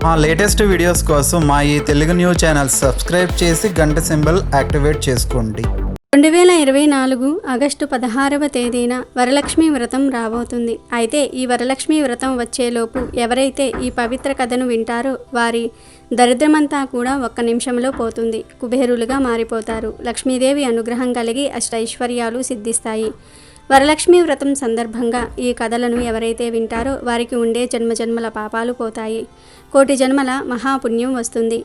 మా latest videos కోసం మా ఈ తెలుగు న్యూస్ ఛానల్ సబ్స్క్రైబ్ చేసి గంట సింబల్ యాక్టివేట్ చేసుకోండి. 2024 ఆగస్టు 16వ తేదీన వరలక్ష్మి వ్రతం రాబోతుంది. అయితే ఈ వరలక్ష్మి వ్రతం వచ్చేలోపు ఎవరైతే ఈ పవిత్ర కథను వింటారో వారి దరిద్రమంతా కూడా ఒక్క నిమిషంలో పోతుంది. కుబేరులుగా మారిపోతారు. లక్ష్మీదేవి అనుగ్రహం కలిగి అష్టైశ్వర్యాలు సిద్ధిస్తాయి. వరలక్ష్మి వ్రతం సందర్భంగా ఈ కథలను ఎవరైతే వింటారో వారికి ఉండే జన్మజన్మల పాపాలు పోతాయి. కోటి జన్మల మహాపుణ్యం వస్తుంది.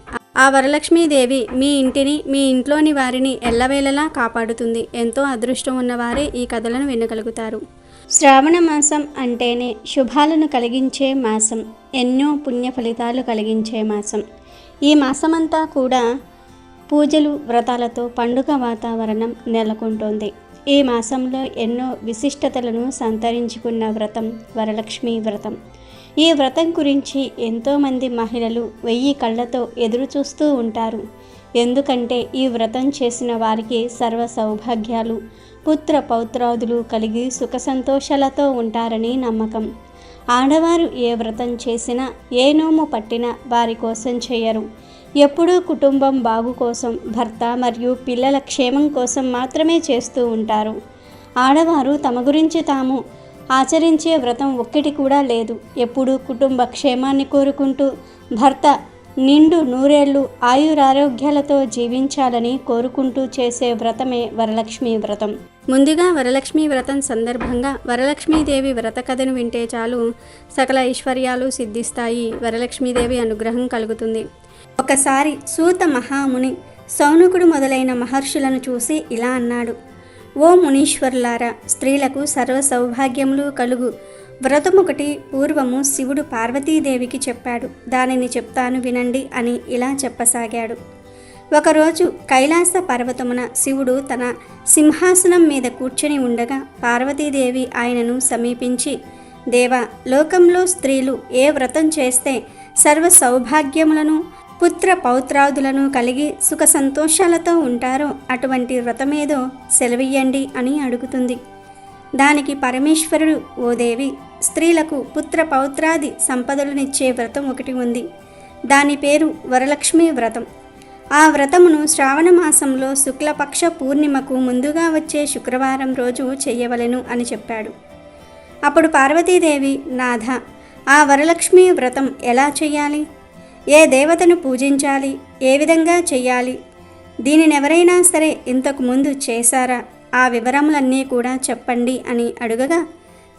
ఆ వరలక్ష్మీదేవి మీ ఇంటిని, మీ ఇంట్లోని వారిని ఎల్లవేళలా కాపాడుతుంది. ఎంతో అదృష్టం ఉన్నవారే ఈ కథలను వినగలుగుతారు. శ్రావణ మాసం అంటేనే శుభాలను కలిగించే మాసం, ఎన్నో పుణ్య ఫలితాలు కలిగించే మాసం. ఈ మాసమంతా కూడా పూజలు, వ్రతాలతో పండుగ వాతావరణం నెలకొంటోంది. ఈ మాసంలో ఎన్నో విశిష్టతలను సంతరించుకున్న వ్రతం వరలక్ష్మి వ్రతం. ఈ వ్రతం గురించి ఎంతోమంది మహిళలు 1000 కళ్ళతో ఎదురు చూస్తూ ఉంటారు. ఎందుకంటే ఈ వ్రతం చేసిన వారికి సర్వ సౌభాగ్యాలు, పుత్ర పౌత్రాదులు కలిగి సుఖ సంతోషాలతో ఉంటారని నమ్మకం. ఆడవారు ఏ వ్రతం చేసినా, ఏ నోము పట్టినా వారి కోసం చేయరు. ఎప్పుడూ కుటుంబం బాగు కోసం, భర్త మరియు పిల్లల క్షేమం కోసం మాత్రమే చేస్తూ ఉంటారు. ఆడవారు తమ గురించి తాము ఆచరించే వ్రతం ఒక్కటి కూడా లేదు. ఎప్పుడూ కుటుంబ క్షేమాన్ని కోరుకుంటూ, భర్త నిండు నూరేళ్లు ఆయురారోగ్యాలతో జీవించాలని కోరుకుంటూ చేసే వ్రతమే వరలక్ష్మి వ్రతం. ముందుగా వరలక్ష్మి వ్రతం సందర్భంగా వరలక్ష్మీదేవి వ్రత కథను వింటే చాలు సకల ఐశ్వర్యాలు సిద్ధిస్తాయి. వరలక్ష్మీదేవి అనుగ్రహం కలుగుతుంది. ఒకసారి సూత మహాముని సౌనకుడు మొదలైన మహర్షులను చూసి ఇలా అన్నాడు: ఓ మునీశ్వరులారా, స్త్రీలకు సర్వ సౌభాగ్యములు కలుగు వ్రతమొకటి పూర్వము శివుడు పార్వతీదేవికి చెప్పాడు. దానిని చెప్తాను వినండి అని ఇలా చెప్పసాగాడు. ఒకరోజు కైలాస పర్వతమున శివుడు తన సింహాసనం మీద కూర్చొని ఉండగా పార్వతీదేవి ఆయనను సమీపించి, దేవా, లోకంలో స్త్రీలు ఏ వ్రతం చేస్తే సర్వ సౌభాగ్యములను, పుత్ర పౌత్రాదులను కలిగి సుఖ సంతోషాలతో ఉంటారో అటువంటి వ్రతమేదో సెలవియ్యండి అని అడుగుతుంది. దానికి పరమేశ్వరుడు, ఓ దేవి, స్త్రీలకు పుత్ర పౌత్రాది సంపదలనిచ్చే వ్రతం ఒకటి ఉంది. దాని పేరు వరలక్ష్మి వ్రతం. ఆ వ్రతమును శ్రావణ మాసంలో శుక్లపక్ష పూర్ణిమకు ముందుగా వచ్చే శుక్రవారం రోజు చెయ్యవలెను అని చెప్పాడు. అప్పుడు పార్వతీదేవి, నాథ, ఆ వరలక్ష్మి వ్రతం ఎలా చెయ్యాలి? ఏ దేవతను పూజించాలి? ఏ విధంగా చెయ్యాలి? దీనినెవరైనా సరే ఇంతకు ముందు చేశారా? ఆ వివరములన్నీ కూడా చెప్పండి అని అడుగగా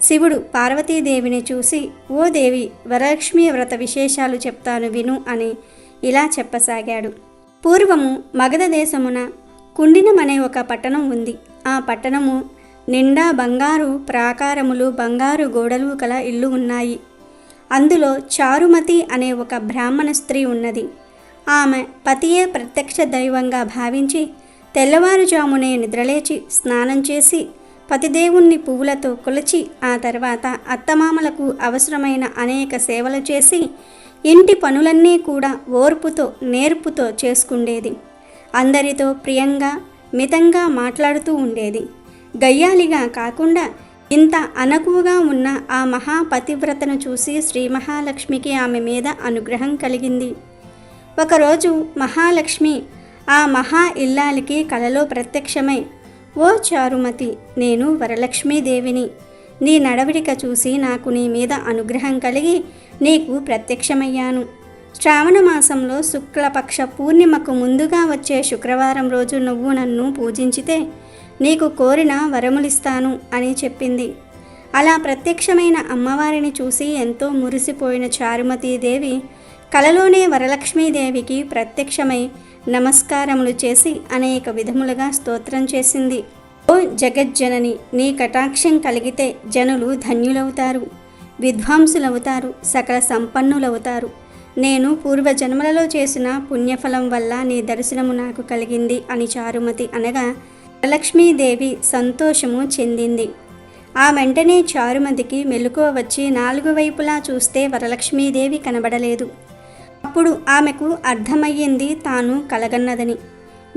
శివుడు పార్వతీదేవిని చూసి, ఓ దేవి, వరలక్ష్మి వ్రత విశేషాలు చెప్తాను విను అని ఇలా చెప్పసాగాడు. పూర్వము మగధ దేశమున కుండినమనే ఒక పట్టణం ఉంది. ఆ పట్టణము నిండా బంగారు ప్రాకారములు, బంగారు గోడలు కల ఇల్లు ఉన్నాయి. అందులో చారుమతి అనే ఒక బ్రాహ్మణ స్త్రీ ఉన్నది. ఆమె పతియే ప్రత్యక్ష దైవంగా భావించి తెల్లవారుజామునే నిద్రలేచి స్నానం చేసి పతిదేవుణ్ణి పువ్వులతో కొలిచి ఆ తర్వాత అత్తమామలకు అవసరమైన అనేక సేవలు చేసి ఇంటి పనులన్నీ కూడా ఓర్పుతో, నేర్పుతో చేసుకుండేది. అందరితో ప్రియంగా, మితంగా మాట్లాడుతూ ఉండేది. గయ్యాలిగా కాకుండా ఇంత అనకువగా ఉన్న ఆ మహాపతివ్రతను చూసి శ్రీ మహాలక్ష్మికి ఆమె మీద అనుగ్రహం కలిగింది. ఒకరోజు మహాలక్ష్మి ఆ మహా ఇల్లాలికి కలలో ప్రత్యక్షమై, ఓ చారుమతి, నేను వరలక్ష్మీదేవిని. నీ నడవడిక చూసి నాకు నీ మీద అనుగ్రహం కలిగి నీకు ప్రత్యక్షమయ్యాను. శ్రావణ మాసంలో శుక్లపక్ష పూర్ణిమకు ముందుగా వచ్చే శుక్రవారం రోజు నువ్వు నన్ను పూజించితే నీకు కోరిన వరములిస్తాను అని చెప్పింది. అలా ప్రత్యక్షమైన అమ్మవారిని చూసి ఎంతో మురిసిపోయిన చారుమతీదేవి కలలోనే వరలక్ష్మీదేవికి ప్రత్యక్షమై నమస్కారములు చేసి అనేక విధములుగా స్తోత్రం చేసింది. ఓ జగజ్జనని, నీ కటాక్షం కలిగితే జనులు ధన్యులవుతారు, విద్వాంసులవుతారు, సకల సంపన్నులవుతారు. నేను పూర్వజన్మలలో చేసిన పుణ్యఫలం వల్ల నీ దర్శనము నాకు కలిగింది అని చారుమతి అనగా వరలక్ష్మీదేవి సంతోషము చెందింది. ఆ వెంటనే చారుమతికి మెలకువ వచ్చి 4 వైపులా చూస్తే వరలక్ష్మీదేవి కనబడలేదు. అప్పుడు ఆమెకు అర్థమయ్యింది తాను కలగన్నదని.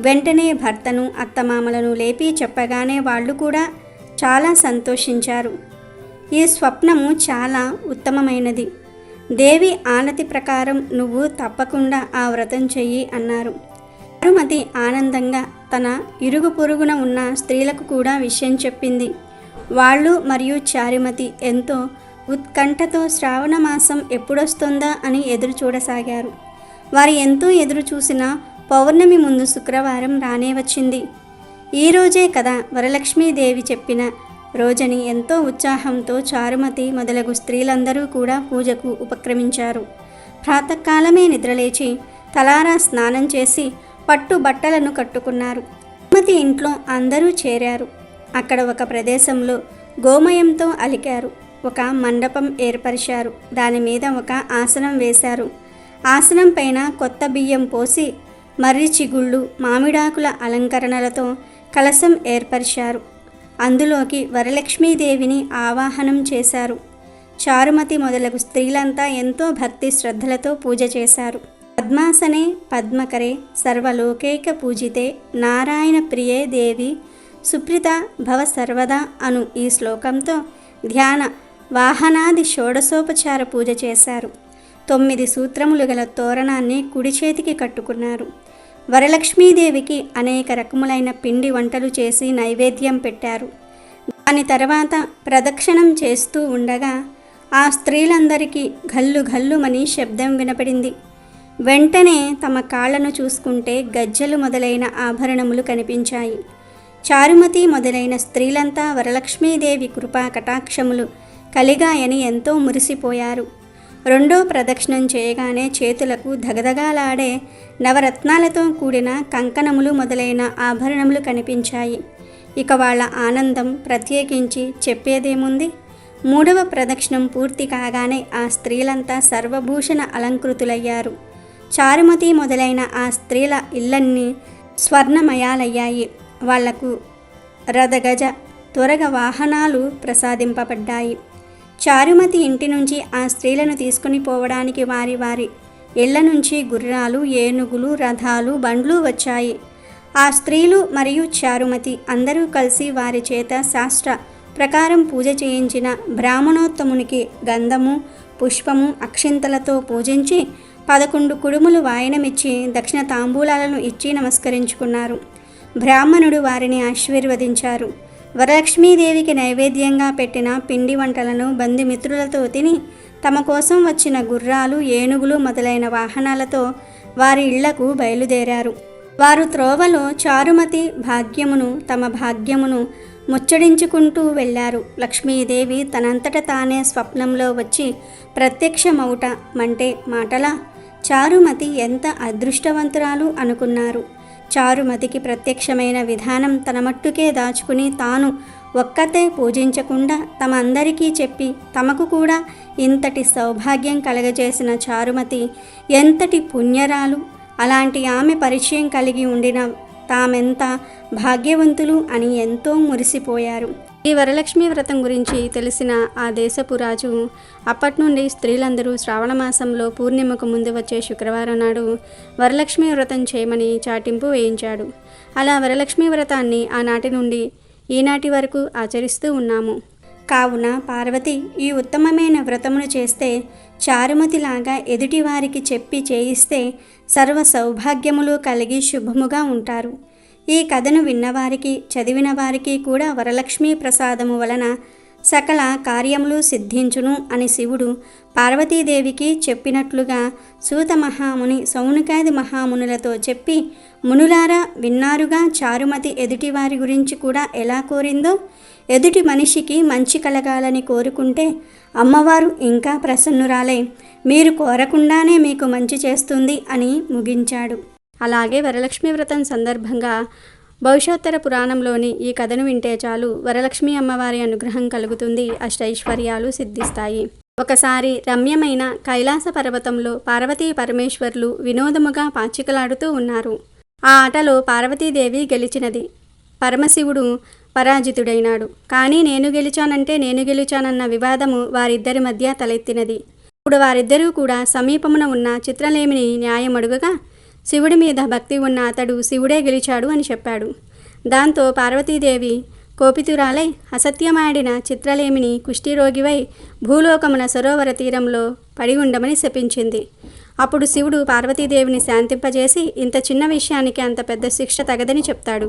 వెంటనే భర్తను, అత్తమామలను లేపి చెప్పగానే వాళ్ళు కూడా చాలా సంతోషించారు. ఈ స్వప్నము చాలా ఉత్తమమైనది. దేవి ఆనతి ప్రకారం నువ్వు తప్పకుండా ఆ వ్రతం చెయ్యి అన్నారు. చారుమతి ఆనందంగా తన ఇరుగు పొరుగున ఉన్న స్త్రీలకు కూడా విషయం చెప్పింది. వాళ్ళు మరియు చారుమతి ఎంతో ఉత్కంఠతో శ్రావణ మాసం ఎప్పుడొస్తుందా అని ఎదురు చూడసాగారు. వారు ఎంతో ఎదురు చూసిన పౌర్ణమి ముందు శుక్రవారం రానే వచ్చింది. ఈరోజే కదా వరలక్ష్మీదేవి చెప్పిన రోజని ఎంతో ఉత్సాహంతో చారుమతి మొదలగు స్త్రీలందరూ కూడా పూజకు ఉపక్రమించారు. ప్రాతకాలమే నిద్రలేచి తలారా స్నానం చేసి పట్టు బట్టలను కట్టుకున్నారు. చారుమతి ఇంట్లో అందరూ చేరారు. అక్కడ ఒక ప్రదేశంలో గోమయంతో అలికారు. ఒక మండపం ఏర్పరిచారు. దాని మీద ఒక ఆసనం వేశారు. ఆసనం పైన కొత్త బియ్యం పోసి మర్రి చిగుళ్ళు, మామిడాకుల అలంకరణలతో కలశం ఏర్పరిచారు. అందులోకి వరలక్ష్మీదేవిని ఆవాహనం చేశారు. చారుమతి మొదలగు స్త్రీలంతా ఎంతో భక్తి శ్రద్ధలతో పూజ చేశారు. పద్మాసనే పద్మకరే సర్వలోకైక పూజితే నారాయణ ప్రియే దేవి సుప్రీత భవ సర్వదా అను ఈ శ్లోకంతో ధ్యాన వాహనాది షోడశోపచార పూజ చేశారు. 9 సూత్రములు గల తోరణాన్ని కుడి చేతికి కట్టుకున్నారు. వరలక్ష్మీదేవికి అనేక రకములైన పిండి వంటలు చేసి నైవేద్యం పెట్టారు. దాని తర్వాత ప్రదక్షిణం చేస్తూ ఉండగా ఆ స్త్రీలందరికీ ఘల్లు ఘల్లుమని శబ్దం వినపడింది. వెంటనే తమ కాళ్లను చూసుకుంటే గజ్జెలు మొదలైన ఆభరణములు కనిపించాయి. చారుమతి మొదలైన స్త్రీలంతా వరలక్ష్మీదేవి కృపా కటాక్షములు కలిగాయని ఎంతో మురిసిపోయారు. రెండో ప్రదక్షిణం చేయగానే చేతులకు ధగధగాలాడే నవరత్నాలతో కూడిన కంకణములు మొదలైన ఆభరణములు కనిపించాయి. ఇక వాళ్ళ ఆనందం ప్రత్యేకించి చెప్పేదేముంది. మూడవ ప్రదక్షిణం పూర్తి కాగానే ఆ స్త్రీలంతా సర్వభూషణ అలంకృతులయ్యారు. చారుమతి మొదలైన ఆ స్త్రీల ఇళ్ళన్నీ స్వర్ణమయాలయ్యాయి. వాళ్లకు రథగజ త్వరగ వాహనాలు ప్రసాదింపబడ్డాయి. చారుమతి ఇంటి నుంచి ఆ స్త్రీలను తీసుకుని పోవడానికి వారి వారి ఇళ్ల నుంచి గుర్రాలు, ఏనుగులు, రథాలు, బండ్లు వచ్చాయి. ఆ స్త్రీలు మరియు చారుమతి అందరూ కలిసి వారి చేత శాస్త్ర ప్రకారం పూజ చేయించిన బ్రాహ్మణోత్తమునికి గంధము, పుష్పము, అక్షింతలతో పూజించి 11 కుడుములు వాయనమిచ్చి దక్షిణ తాంబూలాలను ఇచ్చి నమస్కరించుకున్నారు. బ్రాహ్మణుడు వారిని ఆశీర్వదించారు. వరలక్ష్మీదేవికి నైవేద్యంగా పెట్టిన పిండి వంటలను బంధుమిత్రులతో తిని తమ కోసం వచ్చిన గుర్రాలు, ఏనుగులు మొదలైన వాహనాలతో వారి ఇళ్లకు బయలుదేరారు. వారు త్రోవలో చారుమతి భాగ్యమును తమ భాగ్యమును ముచ్చడించుకుంటూ వెళ్ళారు. లక్ష్మీదేవి తనంతట తానే స్వప్నంలో వచ్చి ప్రత్యక్షమవుట మంటే మాటలా? చారుమతి ఎంత అదృష్టవంతురాలు అనుకున్నారు. చారుమతికి ప్రత్యక్షమైన విధానం తన మట్టుకే దాచుకుని తాను ఒక్కతే పూజించకుండా తమ అందరికీ చెప్పి తమకు కూడా ఇంతటి సౌభాగ్యం కలగజేసిన చారుమతి ఎంతటి పుణ్యరాలు. అలాంటి ఆమె పరిచయం కలిగి ఉండిన తామెంత భాగ్యవంతులు అని ఎంతో మురిసిపోయారు. ఈ వరలక్ష్మి వ్రతం గురించి తెలిసిన ఆ దేశపు రాజు అప్పటి నుండి స్త్రీలందరూ శ్రావణ మాసంలో పూర్ణిమకు ముందు వచ్చే శుక్రవారం నాడు వరలక్ష్మి వ్రతం చేయమని చాటింపు వేయించాడు. అలా వరలక్ష్మి వ్రతాన్ని ఆనాటి నుండి ఈనాటి వరకు ఆచరిస్తూ ఉన్నాము. కావున పార్వతి ఈ ఉత్తమమైన వ్రతమును చేస్తే, చారుమతిలాగా ఎదుటివారికి చెప్పి చేయిస్తే సర్వ సౌభాగ్యములు కలిగి శుభముగా ఉంటారు. ఈ కథను విన్నవారికి, చదివిన వారికి కూడా వరలక్ష్మీ ప్రసాదము వలన సకల కార్యములు సిద్ధించును అని శివుడు పార్వతీదేవికి చెప్పినట్లుగా సూత మహాముని సౌనకాది మహామునులతో చెప్పి, మునులారా విన్నారుగా చారుమతి ఎదుటివారి గురించి కూడా ఎలా కోరిందో. ఎదుటి మనిషికి మంచి కలగాలని కోరుకుంటే అమ్మవారు ఇంకా ప్రసన్నురాలై మీరు కోరకుండానే మీకు మంచి చేస్తుంది అని ముగించాడు. అలాగే వరలక్ష్మి వ్రతం సందర్భంగా భవిష్యోత్తర పురాణంలోని ఈ కథను వింటే చాలు వరలక్ష్మి అమ్మవారి అనుగ్రహం కలుగుతుంది, అష్టైశ్వర్యాలు సిద్ధిస్తాయి. ఒకసారి రమ్యమైన కైలాస పర్వతంలో పార్వతీ పరమేశ్వర్లు వినోదముగా పాచికలాడుతూ ఉన్నారు. ఆ ఆటలో పార్వతీదేవి గెలిచినది. పరమశివుడు పరాజితుడైనాడు. కానీ నేను గెలిచానన్న వివాదము వారిద్దరి మధ్య తలెత్తినది. ఇప్పుడు వారిద్దరూ కూడా సమీపమున ఉన్న చిత్రలేమిని న్యాయమడుగగా శివుడి మీద భక్తి ఉన్న అతడు శివుడే గెలిచాడు అని చెప్పాడు. దాంతో పార్వతీదేవి కోపితురాలై అసత్యమాడిన చిత్రలేమిని కుష్ఠిరోగివై భూలోకమున సరోవర తీరంలో పడి ఉండమని శపించింది. అప్పుడు శివుడు పార్వతీదేవిని శాంతింపజేసి ఇంత చిన్న విషయానికి అంత పెద్ద శిక్ష తగదని చెప్తాడు.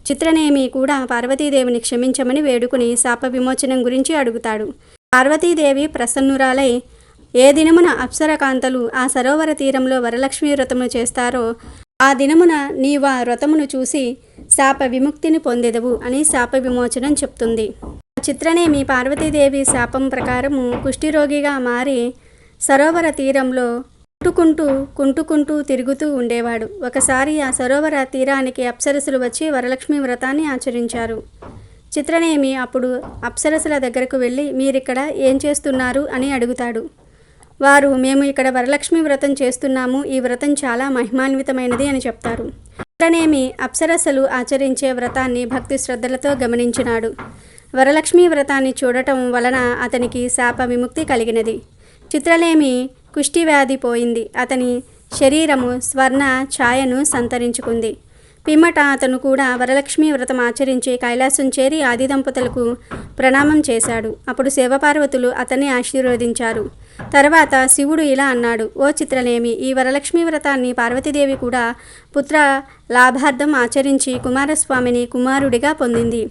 చిత్రనేమి కూడా పార్వతీదేవిని క్షమించమని వేడుకుని శాప విమోచనం గురించి అడుగుతాడు. పార్వతీదేవి ప్రసన్నురాలై ఏ దినమున అప్సరకాంతలు ఆ సరోవర తీరంలో వరలక్ష్మీ వ్రతమును చేస్తారో ఆ దినమున నీవు ఆ వ్రతమును చూసి శాప విముక్తిని పొందెదవు అని శాప విమోచనం చెప్తుంది. చిత్రనేమి పార్వతీదేవి శాపం ప్రకారము కుష్ఠిరోగిగా మారి సరోవర తీరంలో కుంటుకుంటూ తిరుగుతూ ఉండేవాడు. ఒకసారి ఆ సరోవర తీరానికి అప్సరసులు వచ్చి వరలక్ష్మి వ్రతాన్ని ఆచరించారు. చిత్రనేమి అప్పుడు అప్సరసుల దగ్గరకు వెళ్ళి మీరిక్కడ ఏం చేస్తున్నారు అని అడుగుతాడు. వారు మేము ఇక్కడ వరలక్ష్మి వ్రతం చేస్తున్నాము, ఈ వ్రతం చాలా మహిమాన్వితమైనది అని చెప్తారు. చిత్రనేమి అప్సరసలు ఆచరించే వ్రతాన్ని భక్తి శ్రద్ధలతో గమనించినాడు. వరలక్ష్మి వ్రతాన్ని చూడటం వలన అతనికి శాప విముక్తి కలిగినది. చిత్రలేమి కుష్టి వ్యాధి పోయింది. అతని శరీరము స్వర్ణ ఛాయను సంతరించుకుంది. పిమ్మట అతను కూడా వరలక్ష్మి వ్రతం ఆచరించి కైలాసం చేరి ఆది దంపతులకు ప్రణామం చేశాడు. అప్పుడు శివపార్వతులు అతన్ని ఆశీర్వదించారు. తర్వాత శివుడు ఇలా అన్నాడు, ఓ చిత్రలేమి, ఈ వరలక్ష్మి వ్రతాన్ని పార్వతీదేవి కూడా పుత్ర లాభార్థం ఆచరించి కుమారస్వామిని కుమారుడిగా పొందింది.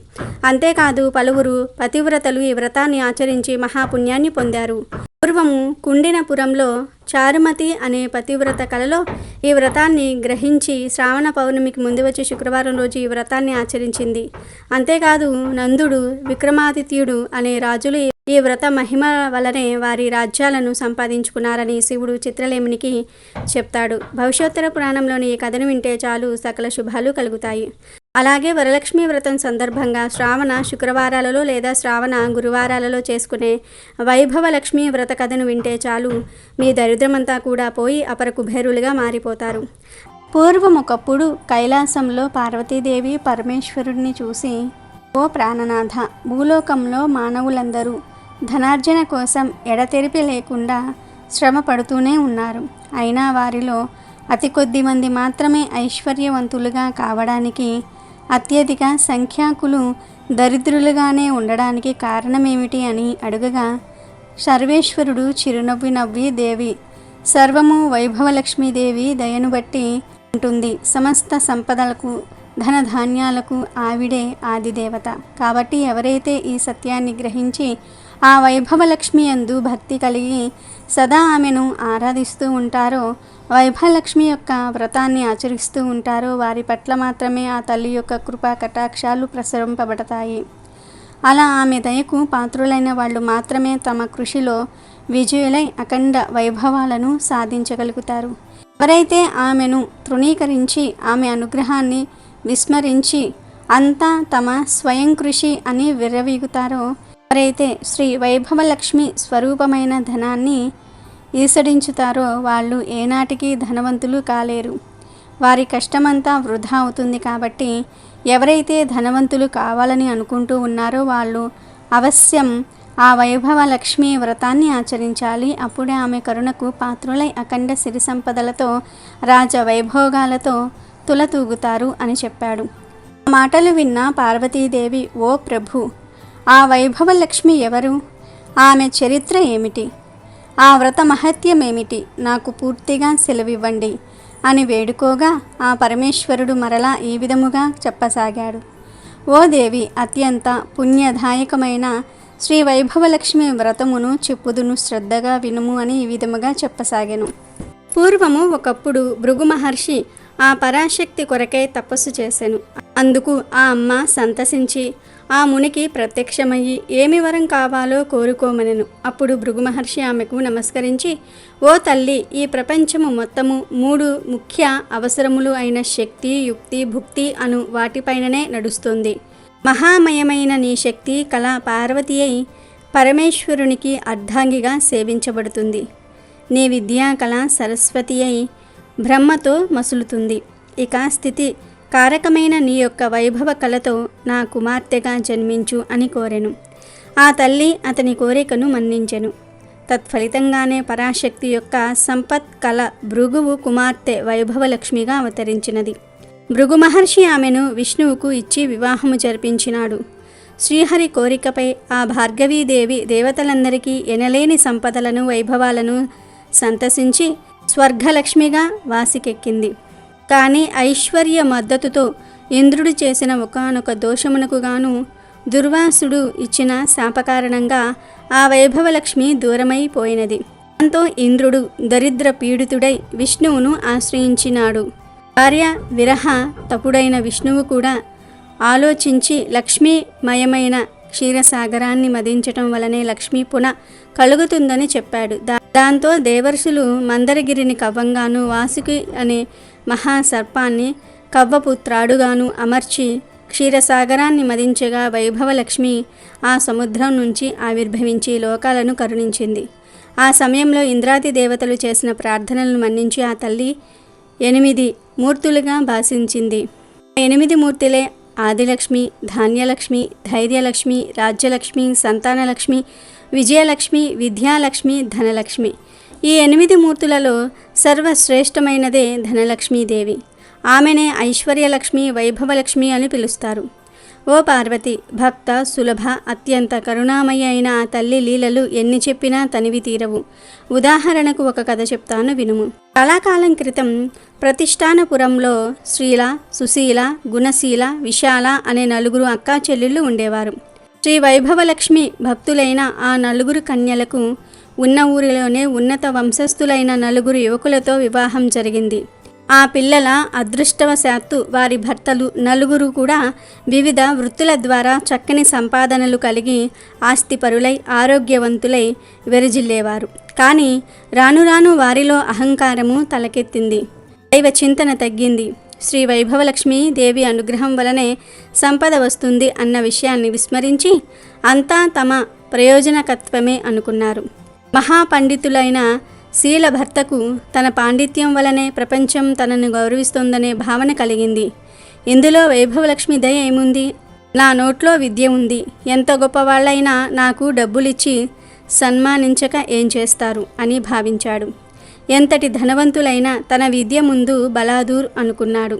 అంతేకాదు పలువురు పతివ్రతలు ఈ వ్రతాన్ని ఆచరించి మహాపుణ్యాన్ని పొందారు. పూర్వము కుండినపురంలో చారుమతి అనే పతివ్రత కలలో ఈ వ్రతాన్ని గ్రహించి శ్రావణ పౌర్ణమికి ముందు వచ్చే శుక్రవారం రోజు ఈ వ్రతాన్ని ఆచరించింది. అంతేకాదు నందుడు, విక్రమాదిత్యుడు అనే రాజులు ఈ వ్రత మహిమ వలనే వారి రాజ్యాలను సంపాదించుకున్నారని శివుడు చిత్రలేమునికి చెప్తాడు. భవిష్యోత్తర పురాణంలోని ఈ కథను వింటే చాలు సకల శుభాలు కలుగుతాయి. అలాగే వరలక్ష్మి వ్రతం సందర్భంగా శ్రావణ శుక్రవారాలలో లేదా శ్రావణ గురువారాలలో చేసుకునే వైభవ లక్ష్మీ వ్రత కథను వింటే చాలు మీ దరిద్రమంతా కూడా పోయి అపర కుబేరులుగా మారిపోతారు. పూర్వం ఒకప్పుడు కైలాసంలో పార్వతీదేవి పరమేశ్వరుడిని చూసి, ఓ ప్రాణనాథ, భూలోకంలో మానవులందరూ ధనార్జన కోసం ఎడతెరిపి లేకుండా శ్రమ పడుతూనే ఉన్నారు. అయినా వారిలో అతి కొద్ది మంది మాత్రమే ఐశ్వర్యవంతులుగా కావడానికి, అత్యధిక సంఖ్యాకులు దరిద్రులుగానే ఉండడానికి కారణమేమిటి అని అడుగగా, సర్వేశ్వరుడు చిరునవ్వు నవ్వి, దేవి, సర్వము వైభవలక్ష్మీదేవి దయను బట్టి ఉంటుంది. సమస్త సంపదలకు ధనధాన్యాలకు ఆవిడే ఆదిదేవత. కాబట్టి ఎవరైతే ఈ సత్యాన్ని గ్రహించి ఆ వైభవలక్ష్మి యందు భక్తి కలిగి సదా ఆమెను ఆరాధిస్తూ ఉంటారో, వైభవలక్ష్మి యొక్క వ్రతాన్ని ఆచరిస్తూ ఉంటారో వారి పట్ల మాత్రమే ఆ తల్లి యొక్క కృపా కటాక్షాలు ప్రసరింపబడతాయి. అలా ఆమె దయకు పాత్రులైన వాళ్ళు మాత్రమే తమ కృషిలో విజయులై అఖండ వైభవాలను సాధించగలుగుతారు. ఎవరైతే ఆమెను తృణీకరించి ఆమె అనుగ్రహాన్ని విస్మరించి అంతా తమ స్వయం కృషి అని విర్రవీగుతారో, ఎవరైతే శ్రీ వైభవలక్ష్మి స్వరూపమైన ధనాన్ని ఈసడించుతారో వాళ్ళు ఏనాటికి ధనవంతులు కాలేరు. వారి కష్టమంతా వృధా అవుతుంది. కాబట్టి ఎవరైతే ధనవంతులు కావాలని అనుకుంటూ ఉన్నారో వాళ్ళు అవశ్యం ఆ వైభవలక్ష్మి వ్రతాన్ని ఆచరించాలి. అప్పుడే ఆమె కరుణకు పాత్రులై అఖండ సిరి సంపదలతో రాజ వైభోగాలతో తులతూగుతారు అని చెప్పాడు. ఆ మాటలు విన్న పార్వతీదేవి, ఓ ప్రభు, ఆ వైభవలక్ష్మి ఎవరు? ఆమె చరిత్ర ఏమిటి? ఆ వ్రత మహత్యం ఏమిటి? నాకు పూర్తిగా సెలవివ్వండి అని వేడుకోగా ఆ పరమేశ్వరుడు మరలా ఈ విధముగా చెప్పసాగాడు. ఓ దేవి, అత్యంత పుణ్యదాయకమైన శ్రీ వైభవలక్ష్మి వ్రతమును చెప్పుదును, శ్రద్ధగా వినుము అని ఈ విధముగా చెప్పసాగాను. పూర్వము ఒకప్పుడు భృగు మహర్షి ఆ పరాశక్తి కొరకై తపస్సు చేసెను. అందుకు ఆ అమ్మ సంతసించి ఆ మునికి ప్రత్యక్షమయ్యి ఏమి వరం కావాలో కోరుకోమనెను. అప్పుడు భృగు మహర్షి ఆమెకు నమస్కరించి, ఓ తల్లి, ఈ ప్రపంచము మొత్తము 3 ముఖ్య అవసరములు అయిన శక్తి, యుక్తి, భుక్తి అను వాటిపైననే నడుస్తుంది. మహామయమైన నీ శక్తి కళ పార్వతి అయి పరమేశ్వరునికి అర్ధాంగిగా సేవించబడుతుంది. నీ విద్యా కళ సరస్వతి అయి బ్రహ్మతో మసులుతుంది. ఇక స్థితి కారకమైన నీ యొక్క వైభవ కళతో నా కుమార్తెగా జన్మించు అని కోరెను. ఆ తల్లి అతని కోరికను మన్నించెను. తత్ఫలితంగానే పరాశక్తి యొక్క సంపత్ కళ భృగువు కుమార్తె వైభవలక్ష్మిగా అవతరించినది. భృగు మహర్షి ఆమెను విష్ణువుకు ఇచ్చి వివాహము జరిపించినాడు. శ్రీహరి కోరికపై ఆ భార్గవీదేవి దేవతలందరికీ ఎనలేని సంపదలను వైభవాలను సంతసించి స్వర్గలక్ష్మిగా వాసికెక్కింది. కానీ ఐశ్వర్య మద్దతుతో ఇంద్రుడు చేసిన ఒకానొక దోషమునకు గాను దుర్వాసుడు ఇచ్చిన శాపకారణంగా ఆ వైభవలక్ష్మి దూరమైపోయినది. దాంతో ఇంద్రుడు దరిద్ర పీడితుడై విష్ణువును ఆశ్రయించినాడు. భార్య విరహ తపుడైన విష్ణువు కూడా ఆలోచించి లక్ష్మీమయమైన క్షీరసాగరాన్ని మదించటం వలనే లక్ష్మీ పునః కలుగుతుందని చెప్పాడు. దాంతో దేవర్షులు మందరగిరిని కవ్వంగాను వాసుకి అనే మహాసర్పాన్ని కవ్వపుత్రాడుగాను అమర్చి క్షీరసాగరాన్ని మదించగా వైభవలక్ష్మి ఆ సముద్రం నుంచి ఆవిర్భవించి లోకాలను కరుణించింది. ఆ సమయంలో ఇంద్రాది దేవతలు చేసిన ప్రార్థనలను మన్నించి ఆ తల్లి 8 మూర్తులుగా భాషించింది. 8 మూర్తులే ఆదిలక్ష్మి, ధాన్యలక్ష్మి, ధైర్యలక్ష్మి, రాజ్యలక్ష్మి, సంతానలక్ష్మి, విజయలక్ష్మి, విద్యాలక్ష్మి, ధనలక్ష్మి. ఈ 8 మూర్తులలో సర్వశ్రేష్టమైనదే ధనలక్ష్మీదేవి. ఆమెనే ఐశ్వర్యలక్ష్మి, వైభవలక్ష్మి అని పిలుస్తారు. ఓ పార్వతి, భక్త సులభ అత్యంత కరుణామయ అయిన ఆ తల్లి లీలలు ఎన్ని చెప్పినా తనివి తీరవు. ఉదాహరణకు ఒక కథ చెప్తాను వినుము. చాలా కాలం క్రితం ప్రతిష్టానపురంలో శ్రీల, సుశీల, గుణశీల, విశాల అనే 4 అక్కా చెల్లెళ్ళు ఉండేవారు. శ్రీ వైభవలక్ష్మి భక్తులైన ఆ 4 కన్యలకు ఉన్న ఊరిలోనే ఉన్నత వంశస్థులైన 4 యువకులతో వివాహం జరిగింది. ఆ పిల్లల అదృష్టవశాత్తు వారి భర్తలు 4 కూడా వివిధ వృత్తుల ద్వారా చక్కని సంపాదనలు కలిగి ఆస్తిపరులై ఆరోగ్యవంతులై వెరజిల్లేవారు. కానీ రాను రాను వారిలో అహంకారము తలకెత్తింది. దైవ చింతన తగ్గింది. శ్రీ వైభవలక్ష్మి దేవి అనుగ్రహం వలనే సంపద వస్తుంది అన్న విషయాన్ని విస్మరించి అంతా తమ ప్రయోజనకత్వమే అనుకున్నారు. మహాపండితులైన శీల భర్తకు తన పాండిత్యం వలనే ప్రపంచం తనను గౌరవిస్తోందనే భావన కలిగింది. ఇందులో వైభవలక్ష్మి దయ ఏముంది? నా నోట్లో విద్య ఉంది, ఎంత గొప్పవాళ్ళైనా నాకు డబ్బులిచ్చి సన్మానించక ఏం చేస్తారు అని భావించాడు. ఎంతటి ధనవంతులైనా తన విద్య ముందు బలాదూర్ అనుకున్నాడు.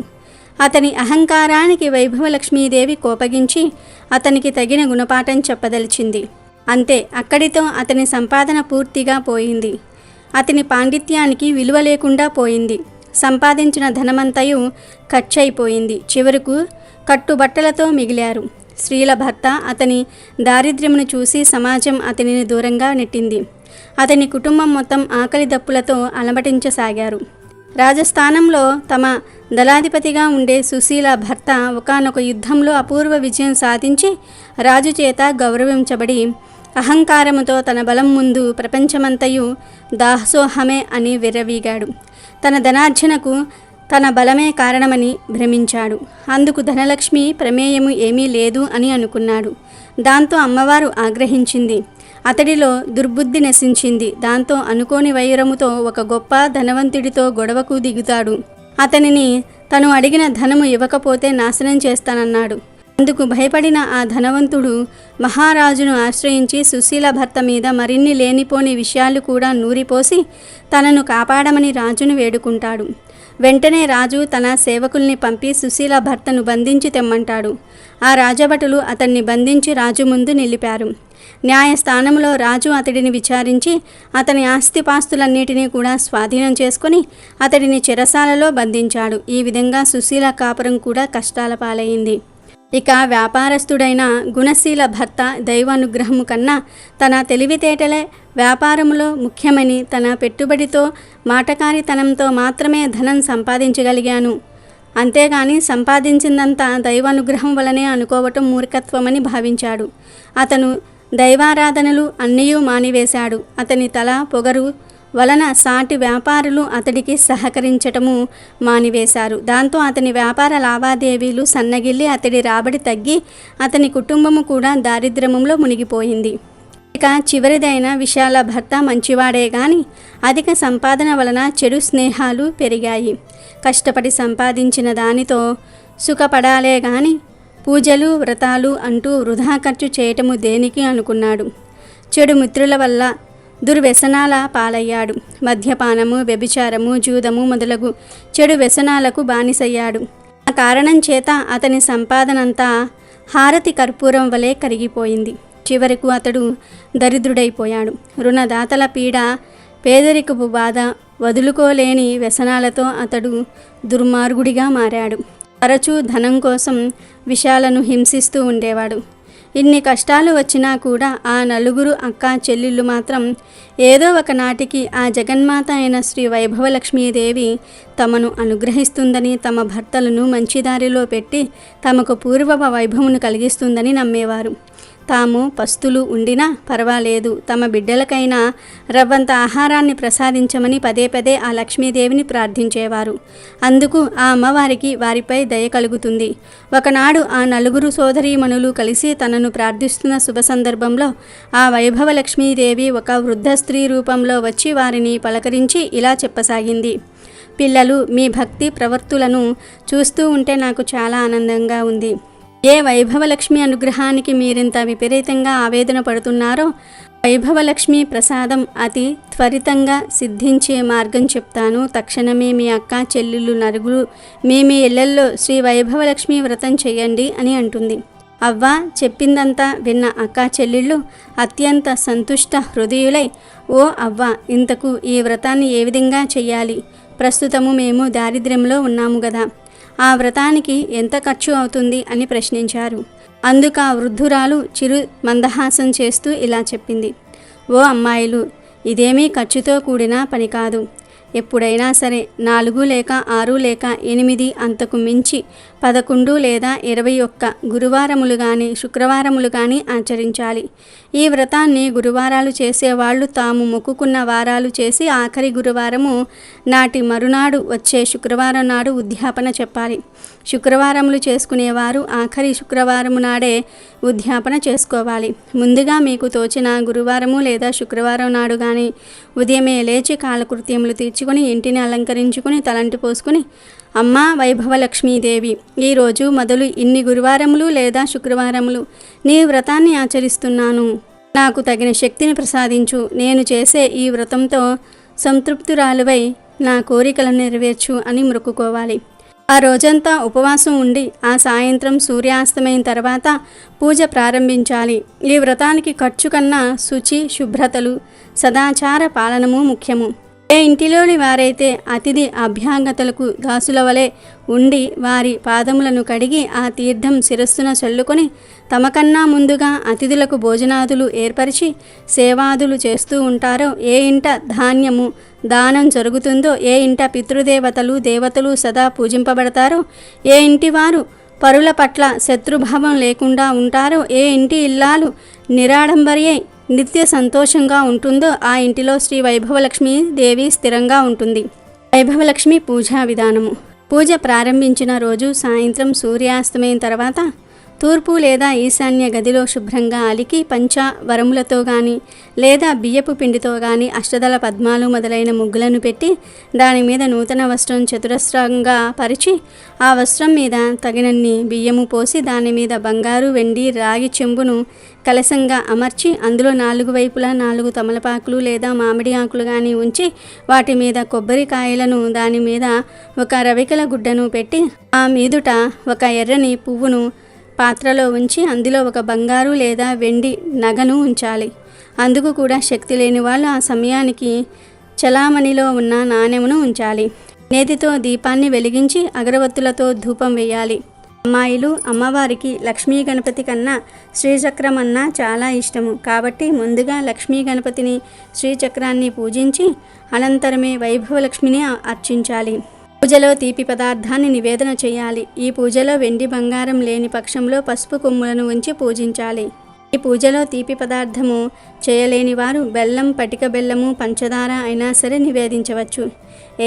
అతని అహంకారానికి వైభవలక్ష్మీదేవి కోపగించి అతనికి తగిన గుణపాఠం చెప్పదలిచింది. అంతే, అక్కడితో అతని సంపాదన పూర్తిగా పోయింది. అతని పాండిత్యానికి విలువ లేకుండా పోయింది. సంపాదించిన ధనమంతయు ఖర్చయిపోయింది. చివరకు కట్టుబట్టలతో మిగిలారు. స్త్రీల భర్త అతని దారిద్ర్యమును చూసి సమాజం అతనిని దూరంగా నెట్టింది. అతని కుటుంబం మొత్తం ఆకలి దప్పులతో అలమటించసాగారు. రాజస్థానంలో తమ దళాధిపతిగా ఉండే సుశీల భర్త ఒకానొక యుద్ధంలో అపూర్వ విజయం సాధించి రాజు చేత గౌరవించబడి అహంకారముతో తన బలం ముందు ప్రపంచమంతయు దాసోహమే అని విర్రవీగాడు. తన ధనార్జనకు తన బలమే కారణమని భ్రమించాడు. అందుకు ధనలక్ష్మి ప్రమేయము ఏమీ లేదు అని అనుకున్నాడు. దాంతో అమ్మవారు ఆగ్రహించింది. అతడిలో దుర్బుద్ధి నశించింది. దాంతో అనుకోని వైరముతో ఒక గొప్ప ధనవంతుడితో గొడవకు దిగుతాడు. అతనిని తను అడిగిన ధనము ఇవ్వకపోతే నాశనం చేస్తానన్నాడు. అందుకు భయపడిన ఆ ధనవంతుడు మహారాజును ఆశ్రయించి సుశీల భర్త మీద మరిన్ని లేనిపోని విషయాలు కూడా నూరిపోసి తనను కాపాడమని రాజును వేడుకుంటాడు. వెంటనే రాజు తన సేవకుల్ని పంపి సుశీల భర్తను బంధించి తెమ్మంటాడు. ఆ రాజభటులు అతన్ని బంధించి రాజు ముందు నిలిపారు. న్యాయస్థానంలో రాజు అతడిని విచారించి అతని ఆస్తిపాస్తులన్నిటినీ కూడా స్వాధీనం చేసుకుని అతడిని చెరసాలలో బంధించాడు. ఈ విధంగా సుశీల కాపురం కూడా కష్టాల పాలైంది. ఇక వ్యాపారస్తుడైన గుణశీల భర్త దైవానుగ్రహము కన్నా తన తెలివితేటలే వ్యాపారములో ముఖ్యమని, తన పెట్టుబడితో మాటకారితనంతో మాత్రమే ధనం సంపాదించగలిగాను, అంతేగాని సంపాదించిందంతా దైవానుగ్రహం వలనే అనుకోవటం మూర్ఖత్వమని భావించాడు. అతను దైవారాధనలు అన్నయూ మానివేశాడు. అతని తల పొగరు వలన సాటి వ్యాపారులు అతడికి సహకరించటము మానివేశారు. దాంతో అతని వ్యాపార లావాదేవీలు సన్నగిల్లి అతడి రాబడి తగ్గి అతని కుటుంబము కూడా దారిద్ర్యములో మునిగిపోయింది. ఇక చివరిదైన విశాల భర్త మంచివాడే గాని అధిక సంపాదన వలన చెడు స్నేహాలు పెరిగాయి. కష్టపడి సంపాదించిన దానితో సుఖపడాలే గాని పూజలు వ్రతాలు అంటూ వృధా ఖర్చు చేయటము దేనికి అనుకున్నాడు. చెడు మిత్రుల వల్ల దుర్వ్యసనాల పాలయ్యాడు. మద్యపానము, వ్యభిచారము, జూదము మొదలగు చెడు వ్యసనాలకు బానిసయ్యాడు. ఆ కారణం చేత అతని సంపాదనంతా హారతి కర్పూరం వలె కరిగిపోయింది. చివరకు అతడు దరిద్రుడైపోయాడు. రుణదాతల పీడ, పేదరికపు బాధ, వదులుకోలేని వ్యసనాలతో అతడు దుర్మార్గుడిగా మారాడు. తరచూ ధనం కోసం విషాలను హింసిస్తూ ఉండేవాడు. ఇన్ని కష్టాలు వచ్చినా కూడా ఆ నలుగురు అక్క చెల్లెళ్ళు మాత్రం ఏదో ఒకనాటికి ఆ జగన్మాత అయిన శ్రీ వైభవలక్ష్మీదేవి తమను అనుగ్రహిస్తుందని, తమ భర్తలను మంచిదారిలో పెట్టి తమకు పూర్వపు వైభవమును కలిగిస్తుందని నమ్మేవారు. తాము పస్తులు ఉండినా పర్వాలేదు, తమ బిడ్డలకైనా రవ్వంత ఆహారాన్ని ప్రసాదించమని పదే పదే ఆ లక్ష్మీదేవిని ప్రార్థించేవారు. అందుకు ఆ అమ్మవారికి వారిపై దయ కలుగుతుంది. ఒకనాడు ఆ నలుగురు సోదరీమణులు కలిసి తనను ప్రార్థిస్తున్న శుభ సందర్భంలో ఆ వైభవ లక్ష్మీదేవి ఒక వృద్ధ స్త్రీ రూపంలో వచ్చి వారిని పలకరించి ఇలా చెప్పసాగింది: పిల్లలు, మీ భక్తి ప్రవర్తులను చూస్తూ ఉంటే నాకు చాలా ఆనందంగా ఉంది. ఏ వైభవలక్ష్మి అనుగ్రహానికి మీరింత విపరీతంగా ఆవేదన పడుతున్నారో వైభవలక్ష్మి ప్రసాదం అతి త్వరితంగా సిద్ధించే మార్గం చెప్తాను. తక్షణమే మీ అక్క చెల్లెళ్ళు నలుగురు మీ ఇళ్లల్లో శ్రీ వైభవలక్ష్మి వ్రతం చేయండి అని అంటుంది. అవ్వ చెప్పిందంతా విన్న అక్క చెల్లెళ్ళు అత్యంత సంతుష్ట హృదయులై, ఓ అవ్వ, ఇంతకు ఈ వ్రతాన్ని ఏ విధంగా చెయ్యాలి? ప్రస్తుతము మేము దారిద్ర్యంలో ఉన్నాము గదా, ఆ వ్రతానికి ఎంత ఖర్చు అవుతుంది అని ప్రశ్నించారు. అందుకు ఆ వృద్ధురాలు చిరు మందహాసం చేస్తూ ఇలా చెప్పింది: ఓ అమ్మాయిలు, ఇదేమీ ఖర్చుతో కూడిన పని కాదు. ఎప్పుడైనా సరే 4 లేక 6 లేక 8 అంతకు మించి 11 లేదా 21 గురువారములు కానీ శుక్రవారములు కానీ ఆచరించాలి. ఈ వ్రతాన్ని గురువారాలు చేసేవాళ్ళు తాము మొక్కుకున్న వారాలు చేసి ఆఖరి గురువారము నాటి మరునాడు వచ్చే శుక్రవారం నాడు ఉద్యాపన చెప్పాలి. శుక్రవారములు చేసుకునేవారు ఆఖరి శుక్రవారము నాడే ఉద్యాపన చేసుకోవాలి. ముందుగా మీకు తోచిన గురువారము లేదా శుక్రవారం నాడు కానీ ఉదయమే లేచి కాలకృత్యములు తీర్చుకొని ఇంటిని అలంకరించుకొని తలంటి పోసుకొని, అమ్మా వైభవలక్ష్మీదేవి, ఈరోజు మొదలు ఇన్ని గురువారములు లేదా శుక్రవారములు నీ వ్రతాన్ని ఆచరిస్తున్నాను. నాకు తగిన శక్తిని ప్రసాదించు. నేను చేసే ఈ వ్రతంతో సంతృప్తురాలువై నా కోరికలను నెరవేర్చు అని మొక్కుకోవాలి. ఆ రోజంతా ఉపవాసం ఉండి ఆ సాయంత్రం సూర్యాస్తమైన తర్వాత పూజ ప్రారంభించాలి. ఈ వ్రతానికి ఖర్చు కన్నా శుచి, శుభ్రతలు, సదాచార పాలనము ముఖ్యము. ఏ ఇంటిలోని వారైతే అతిథి అభ్యాంగతలకు దాసుల వలె ఉండి వారి పాదములను కడిగి ఆ తీర్థం శిరస్సున చల్లుకొని తమకన్నా ముందుగా అతిథులకు భోజనాదులు ఏర్పరిచి సేవాదులు చేస్తూ ఉంటారో, ఏ ఇంట ధాన్యము దానం జరుగుతుందో, ఏ ఇంట పితృదేవతలు దేవతలు సదా పూజింపబడతారో, ఏ ఇంటి వారు పరుల పట్ల శత్రుభావం లేకుండా ఉంటారో, ఏ ఇంటి ఇల్లాలు నిరాడంబరియై నిత్య సంతోషంగా ఉంటుందో ఆ ఇంటిలో శ్రీ వైభవలక్ష్మీ దేవి స్థిరంగా ఉంటుంది. వైభవలక్ష్మి పూజా విధానము. పూజ ప్రారంభించిన రోజు సాయంత్రం సూర్యాస్తమయం తర్వాత తూర్పు లేదా ఈశాన్య గదిలో శుభ్రంగా అలికి పంచవరములతో కానీ లేదా బియ్యపు పిండితో కానీ అష్టదళ పద్మాలు మొదలైన ముగ్గులను పెట్టి దాని మీద నూతన వస్త్రం చతురస్రంగా పరిచి ఆ వస్త్రం మీద తగినన్ని బియ్యము పోసి దాని మీద బంగారు, వెండి, రాగి చెంబును కలశంగా అమర్చి అందులో 4 వైపులా 4 తమలపాకులు లేదా మామిడి ఆకులు కానీ ఉంచి వాటి మీద కొబ్బరికాయలను, దాని మీద ఒక రవికల గుడ్డను పెట్టి ఆ మీదుట ఒక ఎర్రని పువ్వును పాత్రలో ఉంచి అందులో ఒక బంగారు లేదా వెండి నగను ఉంచాలి. అందుకు కూడా శక్తి లేని వాళ్ళు ఆ సమయానికి చలామణిలో ఉన్న నాణెమును ఉంచాలి. నేతితో దీపాన్ని వెలిగించి అగరవత్తులతో ధూపం వేయాలి. అమ్మాయిలు, అమ్మవారికి లక్ష్మీ గణపతి కన్నా శ్రీచక్రం అన్నా చాలా ఇష్టము. కాబట్టి ముందుగా లక్ష్మీ గణపతిని, శ్రీచక్రాన్ని పూజించి అనంతరమే వైభవలక్ష్మిని అర్చించాలి. పూజలో తీపి పదార్థాన్ని నివేదన చేయాలి. ఈ పూజలో వెండి బంగారం లేని పక్షంలో పసుపు కొమ్ములను ఉంచి పూజించాలి. ఈ పూజలో తీపి పదార్థము చేయలేని వారు బెల్లం, పటిక బెల్లము, పంచదార అయినా సరే నివేదించవచ్చు.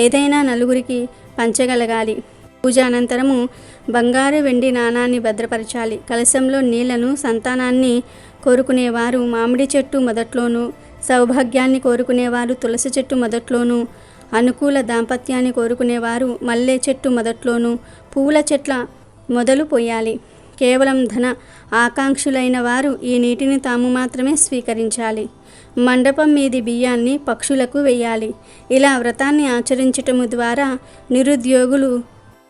ఏదైనా నలుగురికి పంచగలగాలి. పూజ అనంతరము బంగారు, వెండి నాణాన్ని భద్రపరచాలి. కలశంలో నీళ్లను సంతానాన్ని కోరుకునేవారు మామిడి చెట్టు మొదట్లోనూ, సౌభాగ్యాన్ని కోరుకునేవారు తులసి చెట్టు మొదట్లోనూ, అనుకూల దాంపత్యాన్ని కోరుకునేవారు మల్లె చెట్టు మొదట్లోనూ పువ్వుల చెట్ల మొదలు పోయాలి. కేవలం ధన ఆకాంక్షులైన వారు ఈ నీటిని తాము మాత్రమే స్వీకరించాలి. మండపం మీది బియ్యాన్ని పక్షులకు వేయాలి. ఇలా వ్రతాన్ని ఆచరించటము ద్వారా నిరుద్యోగులు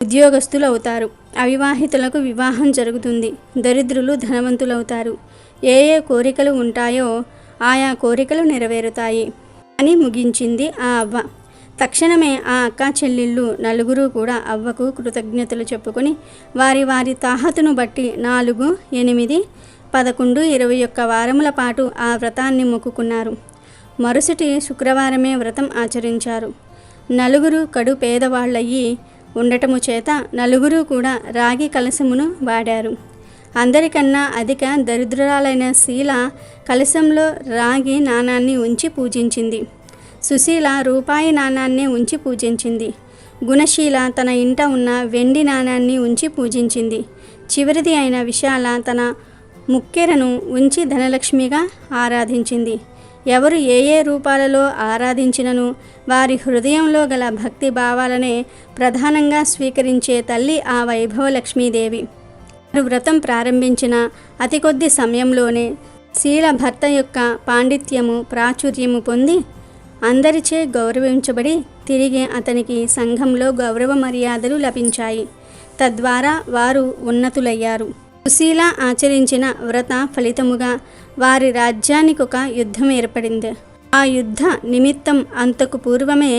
ఉద్యోగస్తులు అవుతారు. అవివాహితులకు వివాహం జరుగుతుంది. దరిద్రులు ధనవంతులవుతారు. ఏ ఏ కోరికలు ఉంటాయో ఆయా కోరికలు నెరవేరుతాయి అని ముగించింది ఆ అవ్వ. తక్షణమే ఆ అక్క చెల్లెళ్ళు నలుగురు కూడా అవ్వకు కృతజ్ఞతలు చెప్పుకొని వారి వారి తాహతును బట్టి 4, 8, 11, 21 వారముల పాటు ఆ వ్రతాన్ని మొక్కుకున్నారు. మరుసటి శుక్రవారమే వ్రతం ఆచరించారు. నలుగురు కడు పేదవాళ్ళయ్యి ఉండటము చేత నలుగురు కూడా రాగి కలశమును వాడారు. అందరికన్నా అధిక దరిద్రురాలైన శీల కలశంలో రాగి నాణాన్ని ఉంచి పూజించింది. సుశీల రూపాయి నాణాన్ని ఉంచి పూజించింది. గుణశీల తన ఇంట ఉన్న వెండి నాణాన్ని ఉంచి పూజించింది. చివరిది అయిన విశాల తన ముక్కెరను ఉంచి ధనలక్ష్మిగా ఆరాధించింది. ఎవరు ఏ ఏ రూపాలలో ఆరాధించినను వారి హృదయంలో గల భక్తి భావాలనే ప్రధానంగా స్వీకరించే తల్లి ఆ వైభవలక్ష్మీదేవి. వారు వ్రతం ప్రారంభించిన అతి కొద్ది సమయంలోనే శీల భర్త యొక్క పాండిత్యము ప్రాచుర్యము పొంది అందరిచే గౌరవించబడి తిరిగి అతనికి సంఘంలో గౌరవ మర్యాదలు లభించాయి. తద్వారా వారు ఉన్నతులయ్యారు. సుశీల ఆచరించిన వ్రత ఫలితముగా వారి రాజ్యానికొక యుద్ధం ఏర్పడింది. ఆ యుద్ధ నిమిత్తం అంతకు పూర్వమే